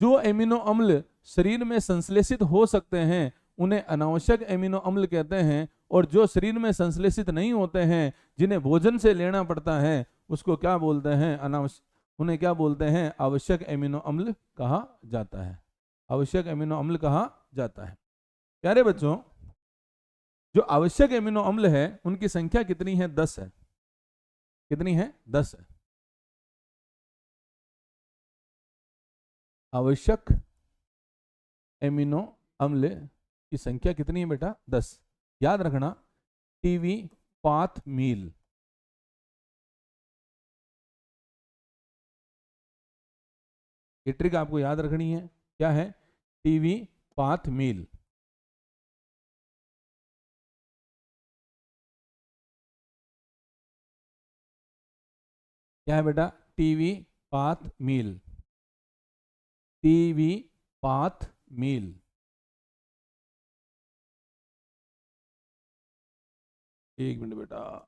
जो एमिनो अम्ल शरीर में संश्लेषित हो सकते हैं उन्हें अनावश्यक एमिनो अम्ल कहते हैं, और जो शरीर में संश्लेषित नहीं होते हैं, जिन्हें भोजन से लेना पड़ता है, उसको क्या बोलते हैं, अनावश्यक, उन्हें क्या बोलते हैं, आवश्यक एमिनो अम्ल कहा जाता है, आवश्यक एमिनो अम्ल कहा जाता है। प्यारे बच्चों, जो आवश्यक एमिनो अम्ल है उनकी संख्या कितनी है, 10 है। कितनी है, 10 है। आवश्यक एमिनो अम्ल की संख्या कितनी है बेटा, 10। याद रखना, टीवी पाथ मील, ये ट्रिक आपको याद रखनी है। क्या है, टीवी पाथ मील। क्या है बेटा, टीवी पाथ मील, टीवी पाथ मील। एक मिनट बेटा,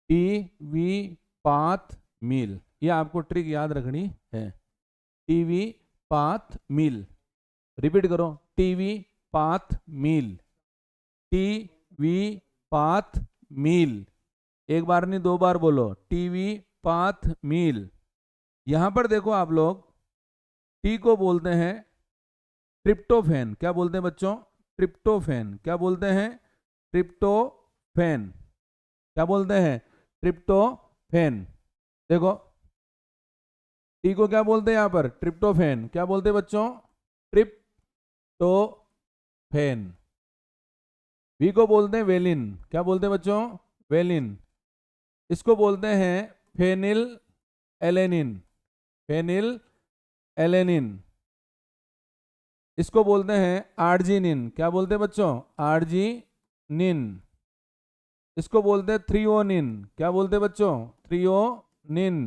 टीवी पाथ मील, ये आपको ट्रिक याद रखनी है। टीवी पाथ मील, रिपीट करो, टीवी पाथ मील, टीवी पाथ मील। एक बार नहीं, 2 बार बोलो, टीवी पाथ मील। यहां पर देखो आप लोग, टी को बोलते हैं ट्रिप्टोफैन। क्या बोलते हैं बच्चों, ट्रिप्टोफैन। क्या बोलते हैं, ट्रिप्टोफैन। क्या बोलते हैं, ट्रिप्टोफैन। देखो, टी को क्या बोलते हैं यहां पर, ट्रिप्टोफैन। क्या बोलते हैं बच्चों, ट्रिप्टोफैन। वी को बोलते हैं वेलिन। क्या बोलते हैं बच्चों, वेलिन। इसको बोलते हैं फेनिल एलेनिन, फेनिल एलेनिन। इसको बोलते हैं आर्जिनिन। क्या बोलते हैं बच्चों, आर्जिनिन। इसको बोलते हैं थ्रियोनिन। क्या बोलते हैं बच्चों, थ्रियोनिन।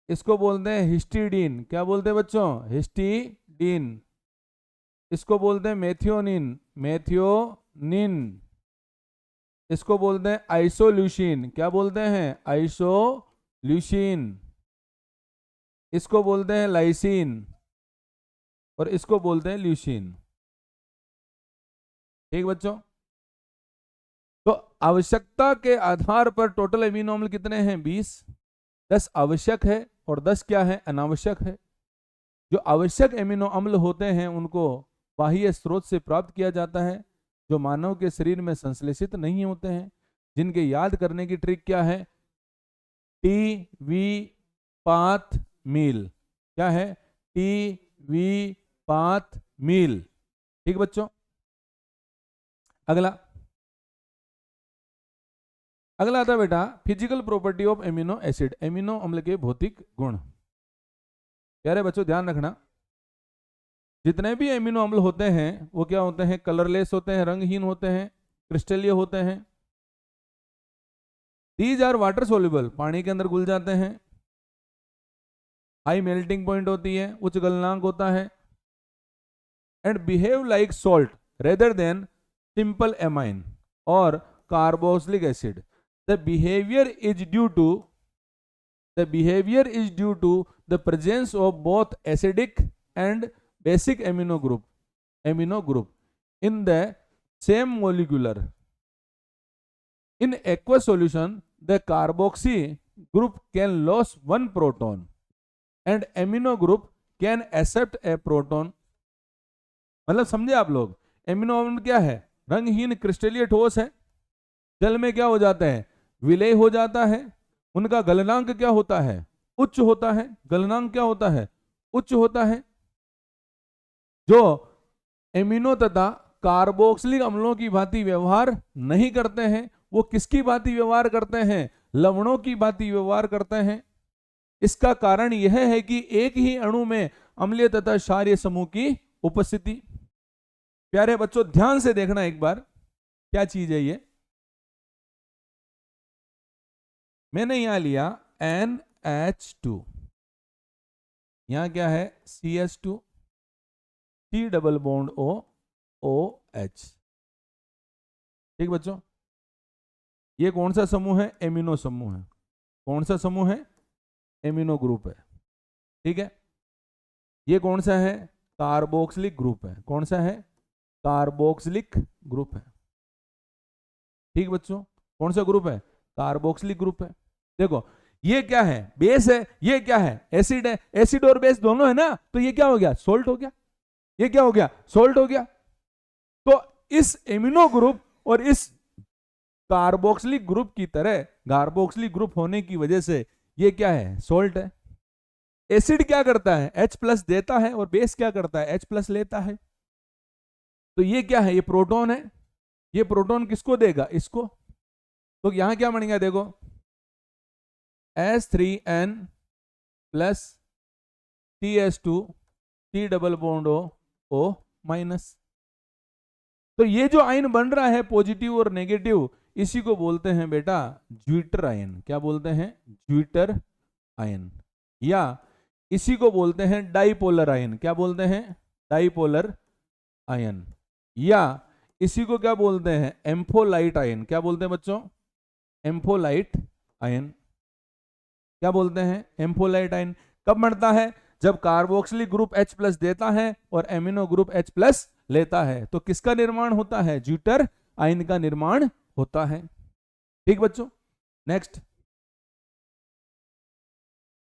इसको बोलते हैं हिस्टीडीन। क्या बोलते हैं बच्चों, हिस्टीडीन। इसको बोलते हैं मेथियोनिन, मेथियोनिन। इसको बोलते हैं आइसोल्यूशिन। क्या बोलते हैं, आइसोल्यूशिन। इसको बोलते हैं लाइसिन, और इसको बोलते हैं ल्यूसिन। ठीक बच्चों, तो आवश्यकता के आधार पर टोटल एमिनो अम्ल कितने हैं, 20। 10 आवश्यक है और 10 क्या है, अनावश्यक है। जो आवश्यक एमिनो अम्ल होते हैं उनको बाह्य स्रोत से प्राप्त किया जाता है, जो मानव के शरीर में संश्लेषित नहीं होते हैं। जिनके याद करने की ट्रिक क्या है, टी वी पाथ मील। क्या है, टी वी पाथ मील। ठीक बच्चों, अगला आता बेटा physical property of amino acid, amino अम्ल के भौतिक गुण। प्यारे बच्चों ध्यान रखना, जितने भी एमिनो अम्ल होते हैं वो क्या होते हैं, कलरलेस होते हैं, रंगहीन होते हैं, क्रिस्टलीय होते हैं। दीज आर वाटर सोल्यूबल, पानी के अंदर घुल जाते हैं। हाई मेल्टिंग पॉइंट होती है, उच्च गलनांक होता है। And behave like salt rather than simple amine or carboxylic acid. The behavior is due to the presence of both acidic and basic amino group in the same molecular. In aqueous solution, the carboxy group can lose one proton and amino group can accept a proton. मतलब समझे आप लोग, amino अम्ल क्या है, रंगहीन क्रिस्टलीय ठोस है, जल में क्या हो जाता है, विलय हो जाता है। उनका गलनांक क्या होता है, उच्च होता है। गलनांक क्या होता है, उच्च होता है। जो एमिनो तथा कार्बोक्सिलिक अम्लों की भांति व्यवहार नहीं करते हैं। वो किसकी भांति व्यवहार करते हैं? लवणों की भांति व्यवहार करते हैं। इसका कारण यह है कि एक ही अणु में अम्लीय तथा क्षारीय समूह की उपस्थिति। प्यारे बच्चों ध्यान से देखना एक बार, क्या चीज है ये। मैंने यहां लिया NH2, यहां क्या है CH2, C double bond O OH। ठीक बच्चों, ये कौन सा समूह है? एमिनो समूह है। कौन सा समूह है? एमिनो ग्रुप है। ठीक है, ये कौन सा है? कार्बोक्सिलिक ग्रुप है। कौन सा है? कार्बोक्सिलिक ग्रुप है। ठीक बच्चों, कौन सा ग्रुप है? कार्बोक्सिलिक ग्रुप है। देखो ये क्या है? बेस है। ये क्या है? एसिड है। एसिड और बेस दोनों है ना, तो ये क्या हो गया? सोल्ट हो गया। ये क्या हो गया? सोल्ट हो गया। तो इस एमिनो ग्रुप और इस कार्बोक्सिलिक ग्रुप की तरह, कार्बोक्सिलिक ग्रुप होने की वजह से ये क्या है? सोल्ट है। एसिड क्या करता है? H+ देता है, और बेस क्या करता है? H+ लेता है। तो ये क्या है? ये प्रोटॉन है। ये प्रोटॉन किसको देगा? इसको। तो यहां क्या बनेगा? देखो S3N plus CH2 C double bond O तो ये जो आयन बन रहा है पॉजिटिव और नेगेटिव, इसी को बोलते हैं बेटा ज्विटर आयन। क्या बोलते हैं? Zwitter ion. या इसी को बोलते हैं डाइपोलर आयन। क्या बोलते हैं? Dipolar ion. या इसी को क्या बोलते हैं? एम्फोलाइट आयन। क्या बोलते हैं बच्चों? एम्फोलाइट आयन। क्या बोलते हैं? एम्फोलाइट आयन। कब बनता है? जब कार्बोक्सिलिक ग्रुप H+ देता है और एमिनो ग्रुप H+ लेता है, तो किसका निर्माण होता है? ज्विटर आयन का निर्माण होता है। ठीक बच्चों, नेक्स्ट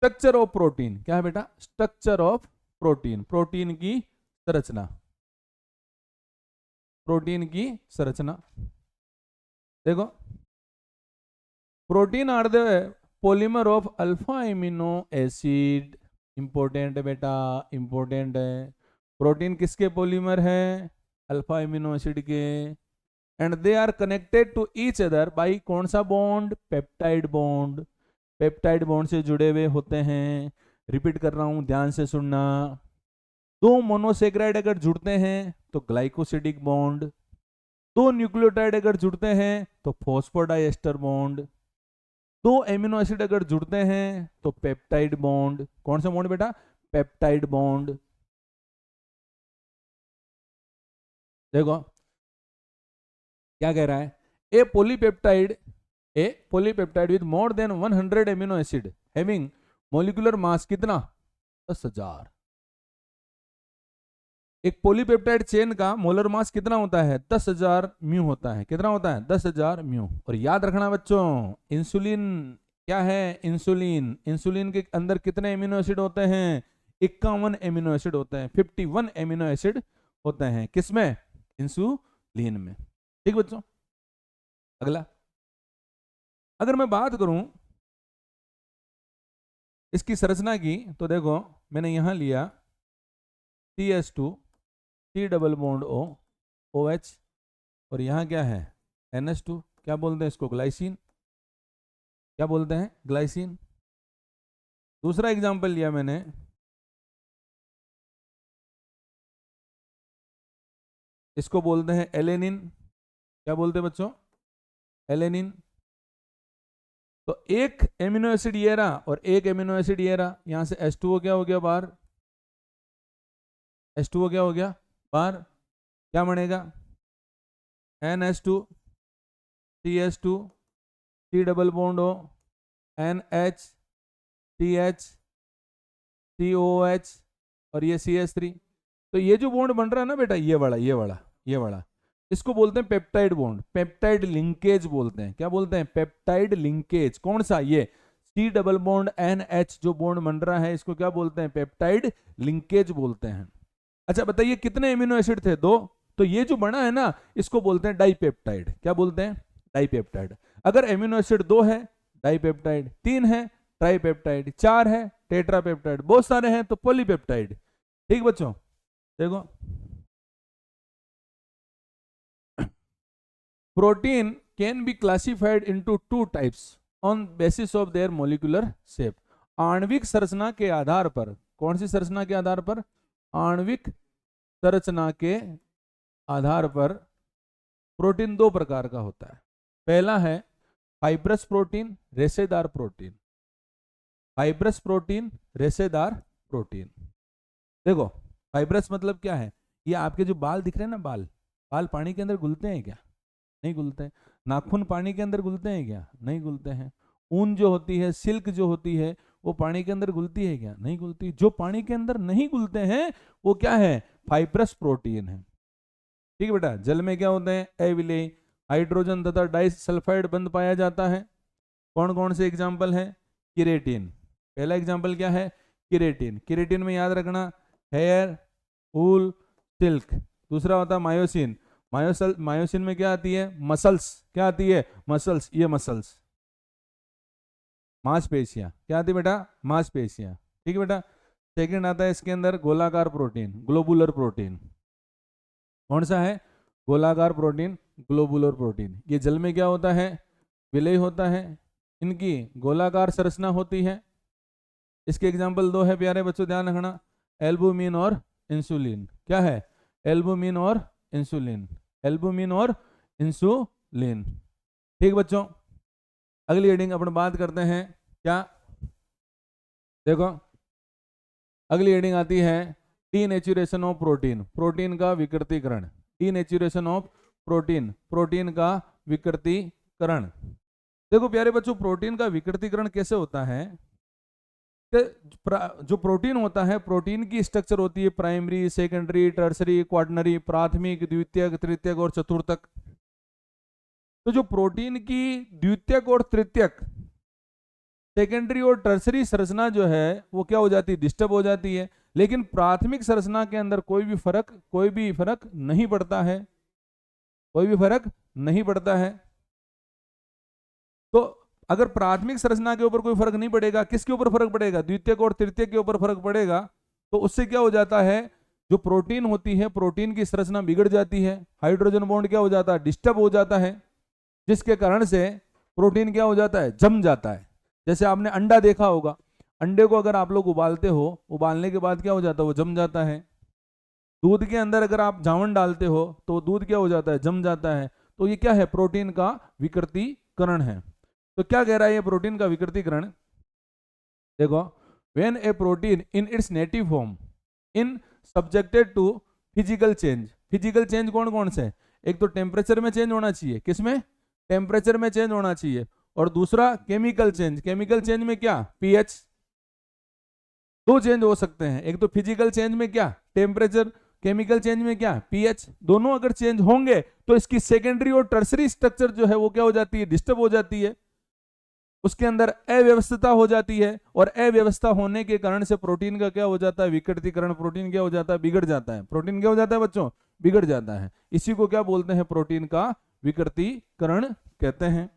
स्ट्रक्चर ऑफ प्रोटीन। क्या है बेटा? Structure of protein. प्रोटीन की संरचना। प्रोटीन की संरचना देखो, protein are the polymer of alpha amino acid. Important है बेटा, इंपॉर्टेंट है। प्रोटीन किसके पॉलीमर है? अल्फा एमिनो एसिड के। And they are connected to each other by कौन सा bond? Peptide bond. Peptide bond से जुड़े हुए होते हैं। रिपीट कर रहा हूं, ध्यान से सुनना। दो मोनोसेक्राइड अगर जुड़ते हैं तो ग्लाइकोसिडिक बॉन्ड। दो न्यूक्लियोटाइड अगर जुड़ते हैं तो फॉस्फोडाइएस्टर बॉन्ड। दो एमिनो एसिड अगर जुड़ते हैं तो पेप्टाइड बॉन्ड। कौन सा बॉन्ड बेटा? Peptide bond. देखो क्या कह रहा है? A polypeptide with more than 100 amino acid having molecular mass कितना? 10,000। एक पॉलीपेप्टाइड चेन का मोलर मास कितना होता है? 10,000 म्यू होता है। कितना होता है? 10,000 म्यू। और याद रखना बच्चों, इंसुलिन क्या है? इंसुलिन। इंसुलिन के अंदर कितने एमिनो एसिड होते हैं? 51 एमिनो एसिड होते हैं। 51 एमिनो एसिड होते हैं। किसमें? इंसुलिन में। ठीक बच्चों, अगला अगर मैं बात करूं इसकी संरचना की, तो देखो मैंने यहां लिया CH2 C double bond O OH, और यहां क्या है? NH2। क्या बोलते हैं इसको? ग्लाइसिन। क्या बोलते हैं? ग्लाइसिन। दूसरा एग्जांपल लिया मैंने, इसको बोलते हैं एलेनिन। क्या बोलते हैं बच्चों? एलेनिन। तो एक एमिनो एसिड ये रहा और एक एमिनो एसिड ये रहा। यहां से H2O क्या हो गया बाहर? H2O क्या हो गया बाहर? क्या बनेगा? NH2 CH2 C double bond O NH CH COH और ये CH3। तो ये जो बॉन्ड बन रहा है ना बेटा, ये वाला ये वाला ये वाला, इसको बोलते हैं पेप्टाइड बॉन्ड। पेप्टाइड लिंकेज बोलते हैं। क्या बोलते हैं? Peptide linkage. कौन सा? ये C डबल बॉन्ड NH जो बॉन्ड बन रहा है, इसको क्या बोलते हैं? पेप्टाइड लिंकेज बोलते हैं। अच्छा बताइए कितने एमिनो एसिड थे? 2। तो ये जो बना है ना, इसको बोलते हैं डाइपेप्टाइड। क्या बोलते हैं? डाइपेप्टाइड। अगर एमिनो एसिड 2 है डाइपेप्टाइड, 3 है ट्राइपेप्टाइड, 4 है टेट्रापेप्टाइड, बहुत सारे हैं तो पॉलीपेप्टाइड। ठीक बच्चों, देखो protein can be classified into two types on basis of their molecular shape. आणविक संरचना के आधार पर, कौन सी संरचना के आधार पर? आणविक संरचना के आधार पर प्रोटीन दो प्रकार का होता है। पहला है फाइब्रस प्रोटीन, रेशेदार प्रोटीन। फाइब्रस प्रोटीन, रेशेदार प्रोटीन। देखो फाइब्रस मतलब क्या है? ये आपके जो बाल दिख रहे हैं ना, बाल पानी के अंदर घुलते हैं क्या? नहीं घुलते हैं। नाखून पानी के अंदर घुलते हैं क्या? नहीं घुलते हैं। ऊन जो होती है, सिल्क जो होती है, वो पानी के अंदर घुलती है क्या? नहीं घुलती। जो पानी के अंदर नहीं घुलते हैं वो क्या है? फाइब्रस प्रोटीन है। ठीक है बेटा। जल में क्या होते हैं? अविलेय, हाइड्रोजन तथा डाइसल्फाइड बंध पाया जाता है। कौन कौन से एग्जाम्पल है? केरेटिन। पहला एग्जाम्पल क्या है? केरेटिन। केरेटिन में याद रखना हेयर, वूल, सिल्क। दूसरा होता है मायोसिन। मायोसिन में क्या आती है? मसल्स। क्या आती है? मसल्स। ये मसल्स, मांसपेशियां। क्या आती है बेटा? मांसपेशियां। ठीक है बेटा। सेकंड आता है इसके अंदर गोलाकार प्रोटीन, ग्लोबुलर प्रोटीन। कौन सा है? गोलाकार प्रोटीन, ग्लोबुलर प्रोटीन। ये जल में क्या होता है? विलय होता है। इनकी गोलाकार संरचना होती है। इसके एग्जाम्पल दो है प्यारे बच्चों, ध्यान रखना, एल्बुमिन और इंसुलिन। क्या है? एल्बुमिन और इंसुलिन। एल्बुमिन और इंसुलिन। ठीक बच्चों। अगली हेडिंग अपन बात करते हैं क्या? देखो अगली हेडिंग आती है डीनेचुरेशन ऑफ प्रोटीन। प्रोटीन का विकृतीकरण। डीनेचुरेशन ऑफ प्रोटीन, प्रोटीन का विकृतीकरण। देखो प्यारे बच्चों, प्रोटीन का विकृतीकरण कैसे होता है? जो प्रोटीन होता है, प्रोटीन की स्ट्रक्चर होती है प्राइमरी, सेकेंडरी, टर्सरी, क्वाटरनरी, प्राथमिक, द्वितीयक, तृतीयक और चतुर्थक। तो जो प्रोटीन की द्वितीयक और तृतीयक, सेकेंडरी और टर्सरी संरचना जो है वो क्या हो जाती है? डिस्टर्ब हो जाती है। लेकिन प्राथमिक संरचना के अंदर कोई भी फर्क नहीं पड़ता है। कोई भी फर्क नहीं पड़ता है। तो अगर प्राथमिक संरचना के ऊपर कोई फर्क नहीं पड़ेगा, किसके ऊपर फर्क पड़ेगा? द्वितीयक और तृतीयक के ऊपर फर्क पड़ेगा। तो उससे क्या हो जाता है? जो प्रोटीन होती है, प्रोटीन की संरचना बिगड़ जाती है। हाइड्रोजन बॉन्ड क्या हो जाता है? डिस्टर्ब हो जाता है, जिसके कारण से प्रोटीन क्या हो जाता है? जम जाता है। जैसे आपने अंडा देखा होगा, अंडे को अगर आप लोग उबालते हो, उबालने के बाद क्या हो जाता है? वो जम जाता है। दूध के अंदर अगर आप जावन डालते हो तो दूध क्या हो जाता है? जम जाता है। तो ये क्या है? प्रोटीन का विकृतीकरण है। तो क्या कह रहा है ये प्रोटीन का विकृतीकरण? देखो, when a protein in its native form in subjected to physical change. Physical change कौन कौन से? एक तो टेम्परेचर में चेंज होना चाहिए। किसमें? टेम्परेचर में चेंज होना चाहिए। और दूसरा केमिकल चेंज। केमिकल चेंज में क्या? पीएच। दो चेंज हो सकते हैं। एक तो फिजिकल चेंज में क्या? टेम्परेचर। केमिकल चेंज में क्या? पीएच। दोनों अगर चेंज होंगे तो इसकी सेकेंडरी और टर्सरी स्ट्रक्चर जो है वो क्या हो जाती है? डिस्टर्ब हो जाती है। उसके अंदर अव्यवस्था हो जाती है। और अव्यवस्था होने के कारण से प्रोटीन का क्या हो जाता है? विकृतीकरण। प्रोटीन क्या हो जाता है? बिगड़ जाता है। प्रोटीन क्या हो जाता है बच्चों? बिगड़ जाता है। इसी को क्या बोलते हैं? प्रोटीन का विकृतीकरण कहते हैं।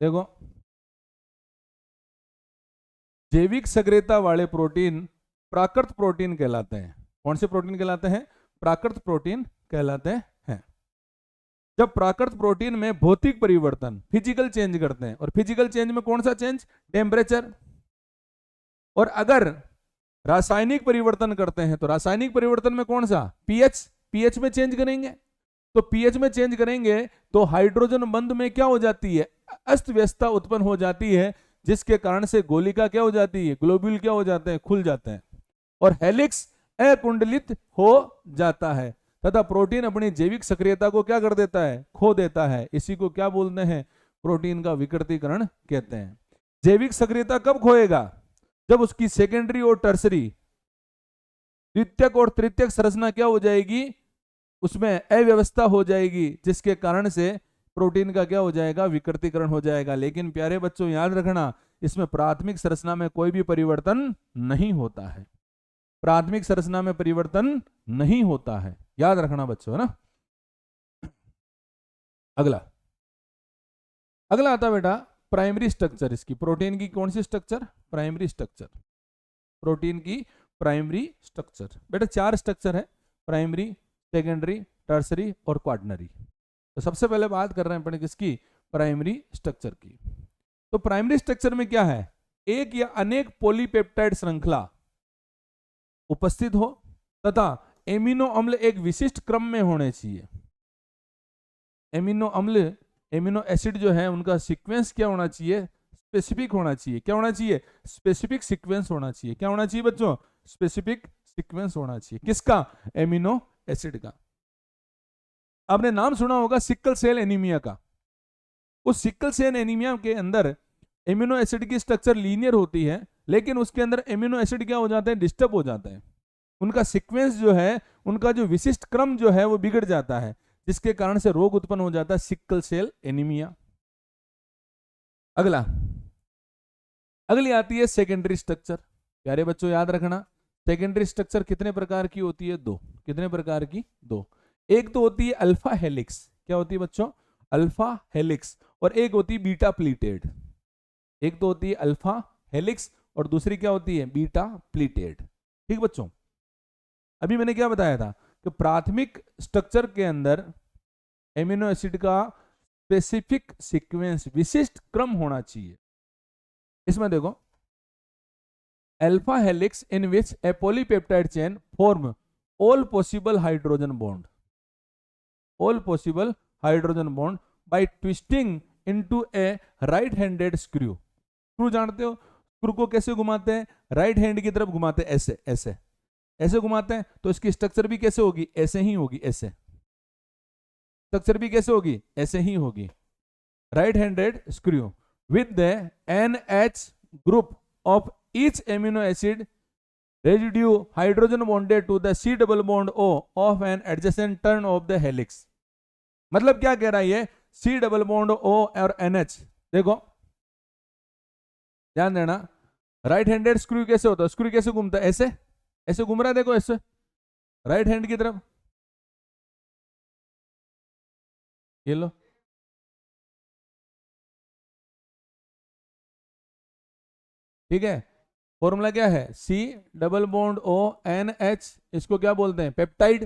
देखो, जैविक सक्रियता वाले प्रोटीन प्राकृत प्रोटीन कहलाते हैं। कौन से प्रोटीन कहलाते हैं? प्राकृत प्रोटीन कहलाते हैं। जब प्राकृत प्रोटीन में भौतिक परिवर्तन, फिजिकल चेंज करते हैं, और फिजिकल चेंज में कौन सा चेंज? टेम्परेचर। और अगर रासायनिक परिवर्तन करते हैं तो रासायनिक परिवर्तन में कौन सा? पीएच। पीएच में चेंज करेंगे। तो पीएच में चेंज करेंगे तो हाइड्रोजन बंध में क्या हो जाती है? अस्त व्यस्तता उत्पन्न हो जाती है, जिसके कारण से गोलिका क्या हो जाती है? ग्लोब्यूल क्या हो जाते हैं? खुल जाते हैं। और हेलिक्स अकुंडलित हो जाता है तथा प्रोटीन अपनी जैविक सक्रियता को क्या कर देता है? खो देता है। इसी को क्या बोलते हैं? प्रोटीन का विकृतीकरण कहते हैं। जैविक सक्रियता कब खोएगा? जब उसकी सेकेंडरी और टर्सरी, द्वितीयक और तृतीयक संरचना क्या हो जाएगी? उसमें अव्यवस्था हो जाएगी, जिसके कारण से प्रोटीन का क्या हो जाएगा? विकृतीकरण हो जाएगा। लेकिन प्यारे बच्चों याद रखना, इसमें प्राथमिक संरचना में कोई भी परिवर्तन नहीं होता है। प्राथमिक संरचना में परिवर्तन नहीं होता है, याद रखना बच्चों, है ना। अगला आता बेटा प्राइमरी स्ट्रक्चर। इसकी प्रोटीन की कौन सी स्ट्रक्चर? Primary structure. प्रोटीन की प्राइमरी स्ट्रक्चर बेटा 4 स्ट्रक्चर है: प्राइमरी, सेकेंडरी, टर्सरी और क्वाटरनरी। तो सबसे पहले बात कर रहे हैं अपन किसकी, प्राइमरी स्ट्रक्चर की। तो प्राइमरी स्ट्रक्चर में क्या है, एक या अनेक पॉलीपेप्टाइड श्रृंखला उपस्थित हो तथा एमिनो अम्ल एक विशिष्ट क्रम में होने चाहिए। एमिनो अम्ल, एमिनो एसिड जो है उनका सीक्वेंस क्या होना चाहिए, स्पेसिफिक होना चाहिए। क्या होना चाहिए, स्पेसिफिक सीक्वेंस होना चाहिए। क्या होना चाहिए बच्चों, स्पेसिफिक सीक्वेंस होना चाहिए। किसका, एमिनो एसिड का। आपने नाम सुना होगा सिकल सेल एनीमिया का। उस सिकल सेल एनीमिया के अंदर एमिनो एसिड की स्ट्रक्चर लीनियर होती है, लेकिन उसके अंदर एमिनो एसिड क्या हो जाते हैं, डिस्टर्ब हो जाते हैं। उनका सीक्वेंस जो है, उनका जो विशिष्ट क्रम जो है वो बिगड़ जाता है, जिसके कारण से रोग उत्पन्न हो जाता है, सिकल सेल एनीमिया। अगली आती है सेकेंडरी स्ट्रक्चर। प्यारे बच्चों याद रखना, सेकेंडरी स्ट्रक्चर कितने प्रकार की होती है, दो। कितने प्रकार की, दो। एक तो होती है अल्फा हेलिक्स। क्या होती है बच्चों, अल्फा हेलिक्स। और एक होती है बीटा प्लीटेड। एक तो होती है अल्फा हेलिक्स और दूसरी क्या होती है, बीटा प्लीटेड। ठीक बच्चों, अभी मैंने क्या बताया था कि प्राथमिक स्ट्रक्चर के अंदर एमिनो एसिड का स्पेसिफिक सीक्वेंस, विशिष्ट क्रम होना चाहिए। इसमें देखो, alpha helix in which A polypeptide chain form all possible hydrogen bond, all possible hydrogen bond by twisting into A right handed screw. Screw जानते हो, स्क्रू को कैसे घुमाते हैं, राइट हैंड की तरफ घुमाते हैं, ऐसे ऐसे ऐसे घुमाते हैं। तो इसकी स्ट्रक्चर भी कैसे होगी, ऐसे ही होगी, ऐसे। स्ट्रक्चर भी कैसे होगी, ऐसे ही होगी, right handed screw with the NH group of each amino acid residue hydrogen bonded to the C double bond O of an adjacent turn of the helix। मतलब क्या कह रहा है ये, C double bond O और NH। देखो ध्यान देना, राइट हैंडेड स्क्रू कैसे होता है, स्क्रू कैसे घूमता है, ऐसे ऐसे घूम रहा है, देखो ऐसे राइट हैंड की तरफ। ये लो, ठीक है। फॉर्मूला क्या है, C double bond O N H. इसको क्या बोलते हैं, पेप्टाइड।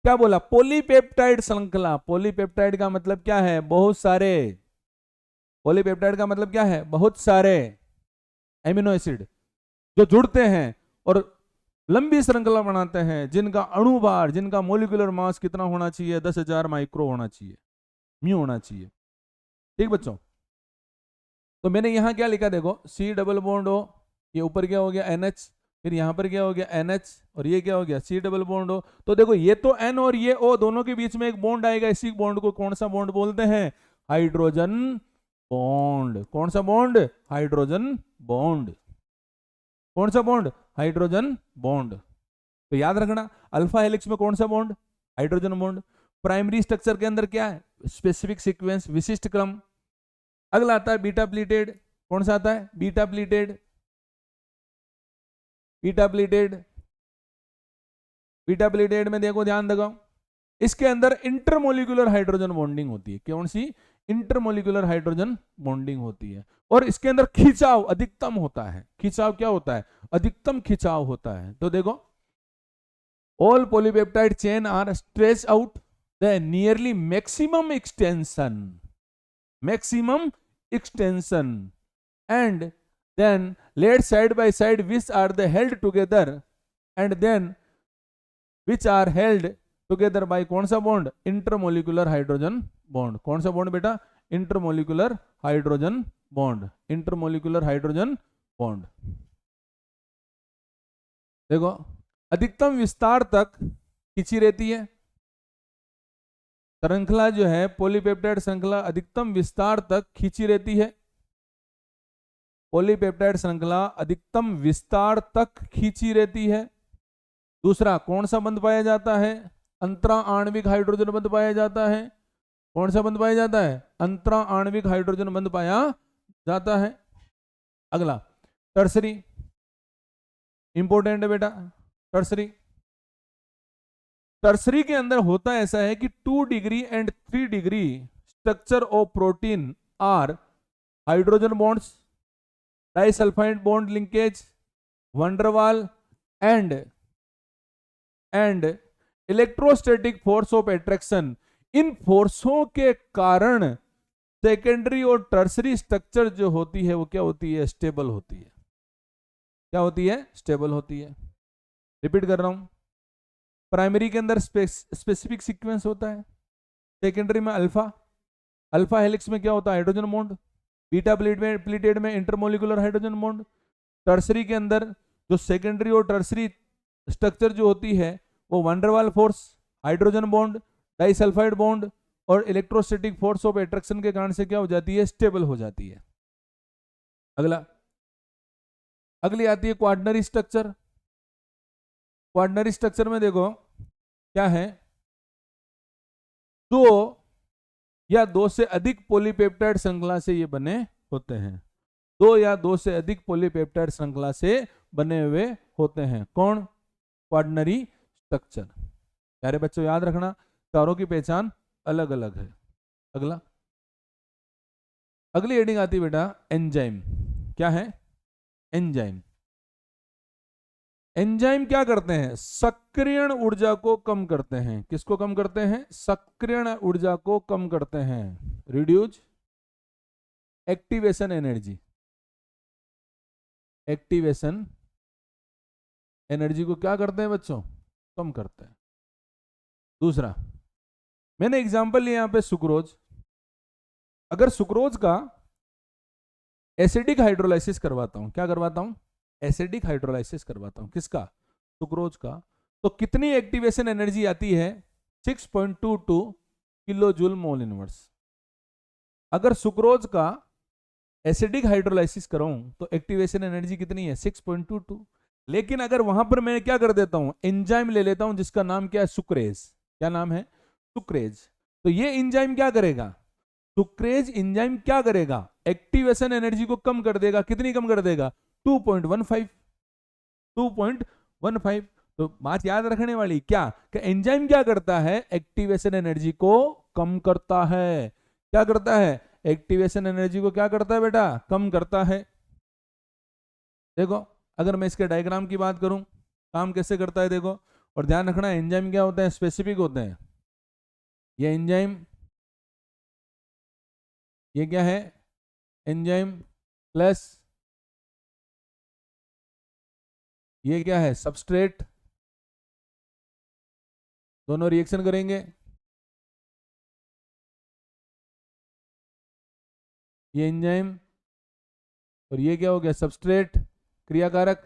क्या बोला, पॉलीपेप्टाइड श्रृंखला। पॉलीपेप्टाइड का मतलब क्या है, बहुत सारे। पॉलीपेप्टाइड का मतलब क्या है, बहुत सारे एमिनो एसिड जो जुड़ते हैं और लंबी श्रृंखला बनाते हैं, जिनका अणुभार, जिनका मोलिकुलर मास कितना होना चाहिए, 10,000 माइक्रो होना चाहिए, म्यू होना चाहिए। ठीक बच्चों, तो मैंने यहां क्या लिखा, देखो सी डबल बॉन्ड ओ, ये ऊपर क्या हो गया NH, फिर यहां पर क्या हो गया NH, और ये क्या हो गया सी डबल बॉन्ड ओ। तो देखो ये तो N और ये O दोनों के बीच में एक बॉन्ड आएगा, इसी बॉन्ड को कौन सा बॉन्ड बोलते हैं, हाइड्रोजन बॉन्ड। कौन सा बॉन्ड, हाइड्रोजन बॉन्ड। कौन सा बॉन्ड, हाइड्रोजन बॉन्ड। तो याद रखना, अल्फा हेलिक्स में कौन सा bond, hydrogen bond. Primary structure के अंदर क्या है, स्पेसिफिक सीक्वेंस, विशिष्ट क्रम। अगला आता है बीटा प्लीटेड। कौन सा आता है, beta pleated. Beta pleated, beta pleated में देखो ध्यान दो, इसके अंदर इंटरमोलिकुलर हाइड्रोजन बॉन्डिंग होती है। कौन सी, इंटरमोलिकुलर हाइड्रोजन बॉन्डिंग होती है। और इसके अंदर खिंचाव अधिकतम होता है। खिंचाव क्या होता है, अधिकतम खिंचाव होता है। तो देखो, all polypeptide chain are stretch out the nearly maximum extension, maximum extension, and then laid side by side, which are the held together, and then which are held together by कौन सा बॉन्ड, इंटरमोलिकुलर हाइड्रोजन बॉन्ड। कौन सा bond बेटा, intermolecular hydrogen bond, intermolecular hydrogen bond. देखो, अधिकतम विस्तार तक खींची रहती है श्रृंखला, जो है पॉलीपेप्टाइड श्रृंखला अधिकतम विस्तार तक खींची रहती है। पॉलीपेप्टाइड श्रृंखला अधिकतम विस्तार तक खींची रहती है। दूसरा कौन सा बंध पाया जाता है, अंतरा आणविक हाइड्रोजन बंध पाया जाता है। कौन सा बंध पाया जाता है, अंतरा आणविक हाइड्रोजन बंध पाया जाता है। अगला टर्सरी, इंपॉर्टेंट है बेटा, टर्सरी। टर्सरी के अंदर होता ऐसा है कि 2 degree and 3 degree structure of protein are hydrogen bonds, disulphide bond linkage, van der Waals and electrostatic force of attraction इन फोर्सों के कारण सेकेंडरी और टर्सरी स्ट्रक्चर जो होती है वो क्या होती है, स्टेबल होती है। क्या होती है, स्टेबल होती है। रिपीट कर रहा हूं, प्राइमरी के अंदर स्पेसिफिक सीक्वेंस होता है, सेकेंडरी में अल्फा, अल्फा हेलिक्स में क्या होता है, हाइड्रोजन बॉन्ड, बीटा प्लीटेड में इंटरमोलिकुलर हाइड्रोजन बॉन्ड, टर्सरी के अंदर जो सेकेंडरी और टर्सरी स्ट्रक्चर जो होती है वो van der Waals force, hydrogen bond, disulphide bond और इलेक्ट्रोस्टैटिक फोर्स ऑफ अट्रैक्शन के कारण से क्या हो जाती है, स्टेबल हो जाती है। अगला, अगली आती है क्वार्टनरी स्ट्रक्चर। क्वार्टनरी स्ट्रक्चर में देखो क्या है, दो या दो से अधिक पॉलीपेप्टाइड श्रृंखला से ये बने होते हैं, दो या दो से अधिक पॉलीपेप्टाइड श्रृंखला से बने हुए होते हैं। कौन, क्वार्टनरी स्ट्रक्चर। प्यारे बच्चों याद रखना, चारों की पहचान अलग अलग है। अगला, अगली हेडिंग आती है बेटा एंजाइम। क्या है, एंजाइम। एंजाइम क्या करते हैं, सक्रियण ऊर्जा को कम करते हैं। किसको कम करते हैं, सक्रियण ऊर्जा को कम करते हैं। Reduce activation energy, activation energy को क्या करते हैं बच्चों, कम करते हैं। दूसरा, मैंने एग्जांपल लिया यहां पे सुक्रोज। अगर सुक्रोज का एसिडिक हाइड्रोलाइसिस करवाता हूं, क्या करवाता हूं, एसिडिक हाइड्रोलाइसिस करवाता हूं, किसका, सुक्रोज का, तो कितनी एक्टिवेशन एनर्जी आती है, 6.22 किलो जूल मोल इनवर्स। अगर सुक्रोज का एसिडिक हाइड्रोलाइसिस करूं तो एक्टिवेशन एनर्जी कितनी है, 6.22। लेकिन अगर वहां पर मैं क्या कर देता हूं, एंजाइम ले लेता हूं जिसका नाम क्या है, सुक्रेज। क्या नाम है, सुक्रेज। तो ये एंजाइम क्या करेगा, सुक्रेज एंजाइम क्या करेगा, एक्टिवेशन एनर्जी को कम कर देगा। कितनी कम कर देगा, 2.15, 2.15। तो बात याद रखने वाली क्या, कि एंजाइम क्या करता है, एक्टिवेशन एनर्जी को कम करता है। क्या करता है, एक्टिवेशन एनर्जी को क्या करता है बेटा, कम करता है। देखो अगर मैं इसके डायग्राम की बात करूं, काम कैसे करता है देखो, और ध्यान रखना एंजाइम क्या होते हैं, स्पेसिफिक होते हैं। ये एंजाइम, ये क्या है, एंजाइम प्लस ये क्या है, सबस्ट्रेट, दोनों रिएक्शन करेंगे। ये एंजाइम और ये क्या हो गया, सबस्ट्रेट, क्रियाकारक।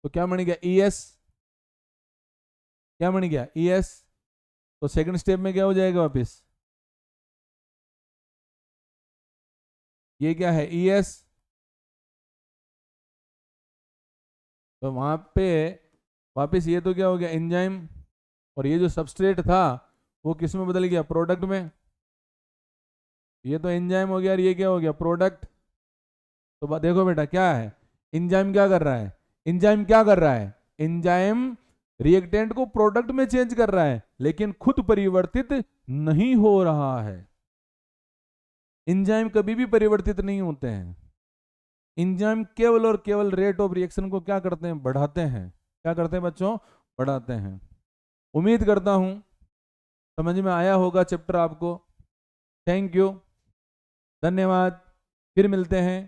तो क्या बन गया, ES। क्या बन गया, ES। तो सेकंड स्टेप में क्या हो जाएगा वापस, ये क्या है, ES। तो वहां पे वापस ये तो क्या हो गया, एंजाइम, और ये जो सबस्ट्रेट था वो किस में बदल गया, प्रोडक्ट में। ये तो एंजाइम हो गया और ये क्या हो गया, प्रोडक्ट। तो देखो बेटा क्या है, एंजाइम क्या कर रहा है, एंजाइम क्या कर रहा है, एंजाइम रिएक्टेंट को प्रोडक्ट में चेंज कर रहा है, लेकिन खुद परिवर्तित नहीं हो रहा है। एंजाइम कभी भी परिवर्तित नहीं होते हैं। एंजाइम केवल और केवल रेट ऑफ रिएक्शन को क्या करते हैं, बढ़ाते हैं। क्या करते हैं बच्चों, बढ़ाते हैं। उम्मीद करता हूं समझ में आया होगा चैप्टर आपको। थैंक यू, धन्यवाद, फिर मिलते हैं।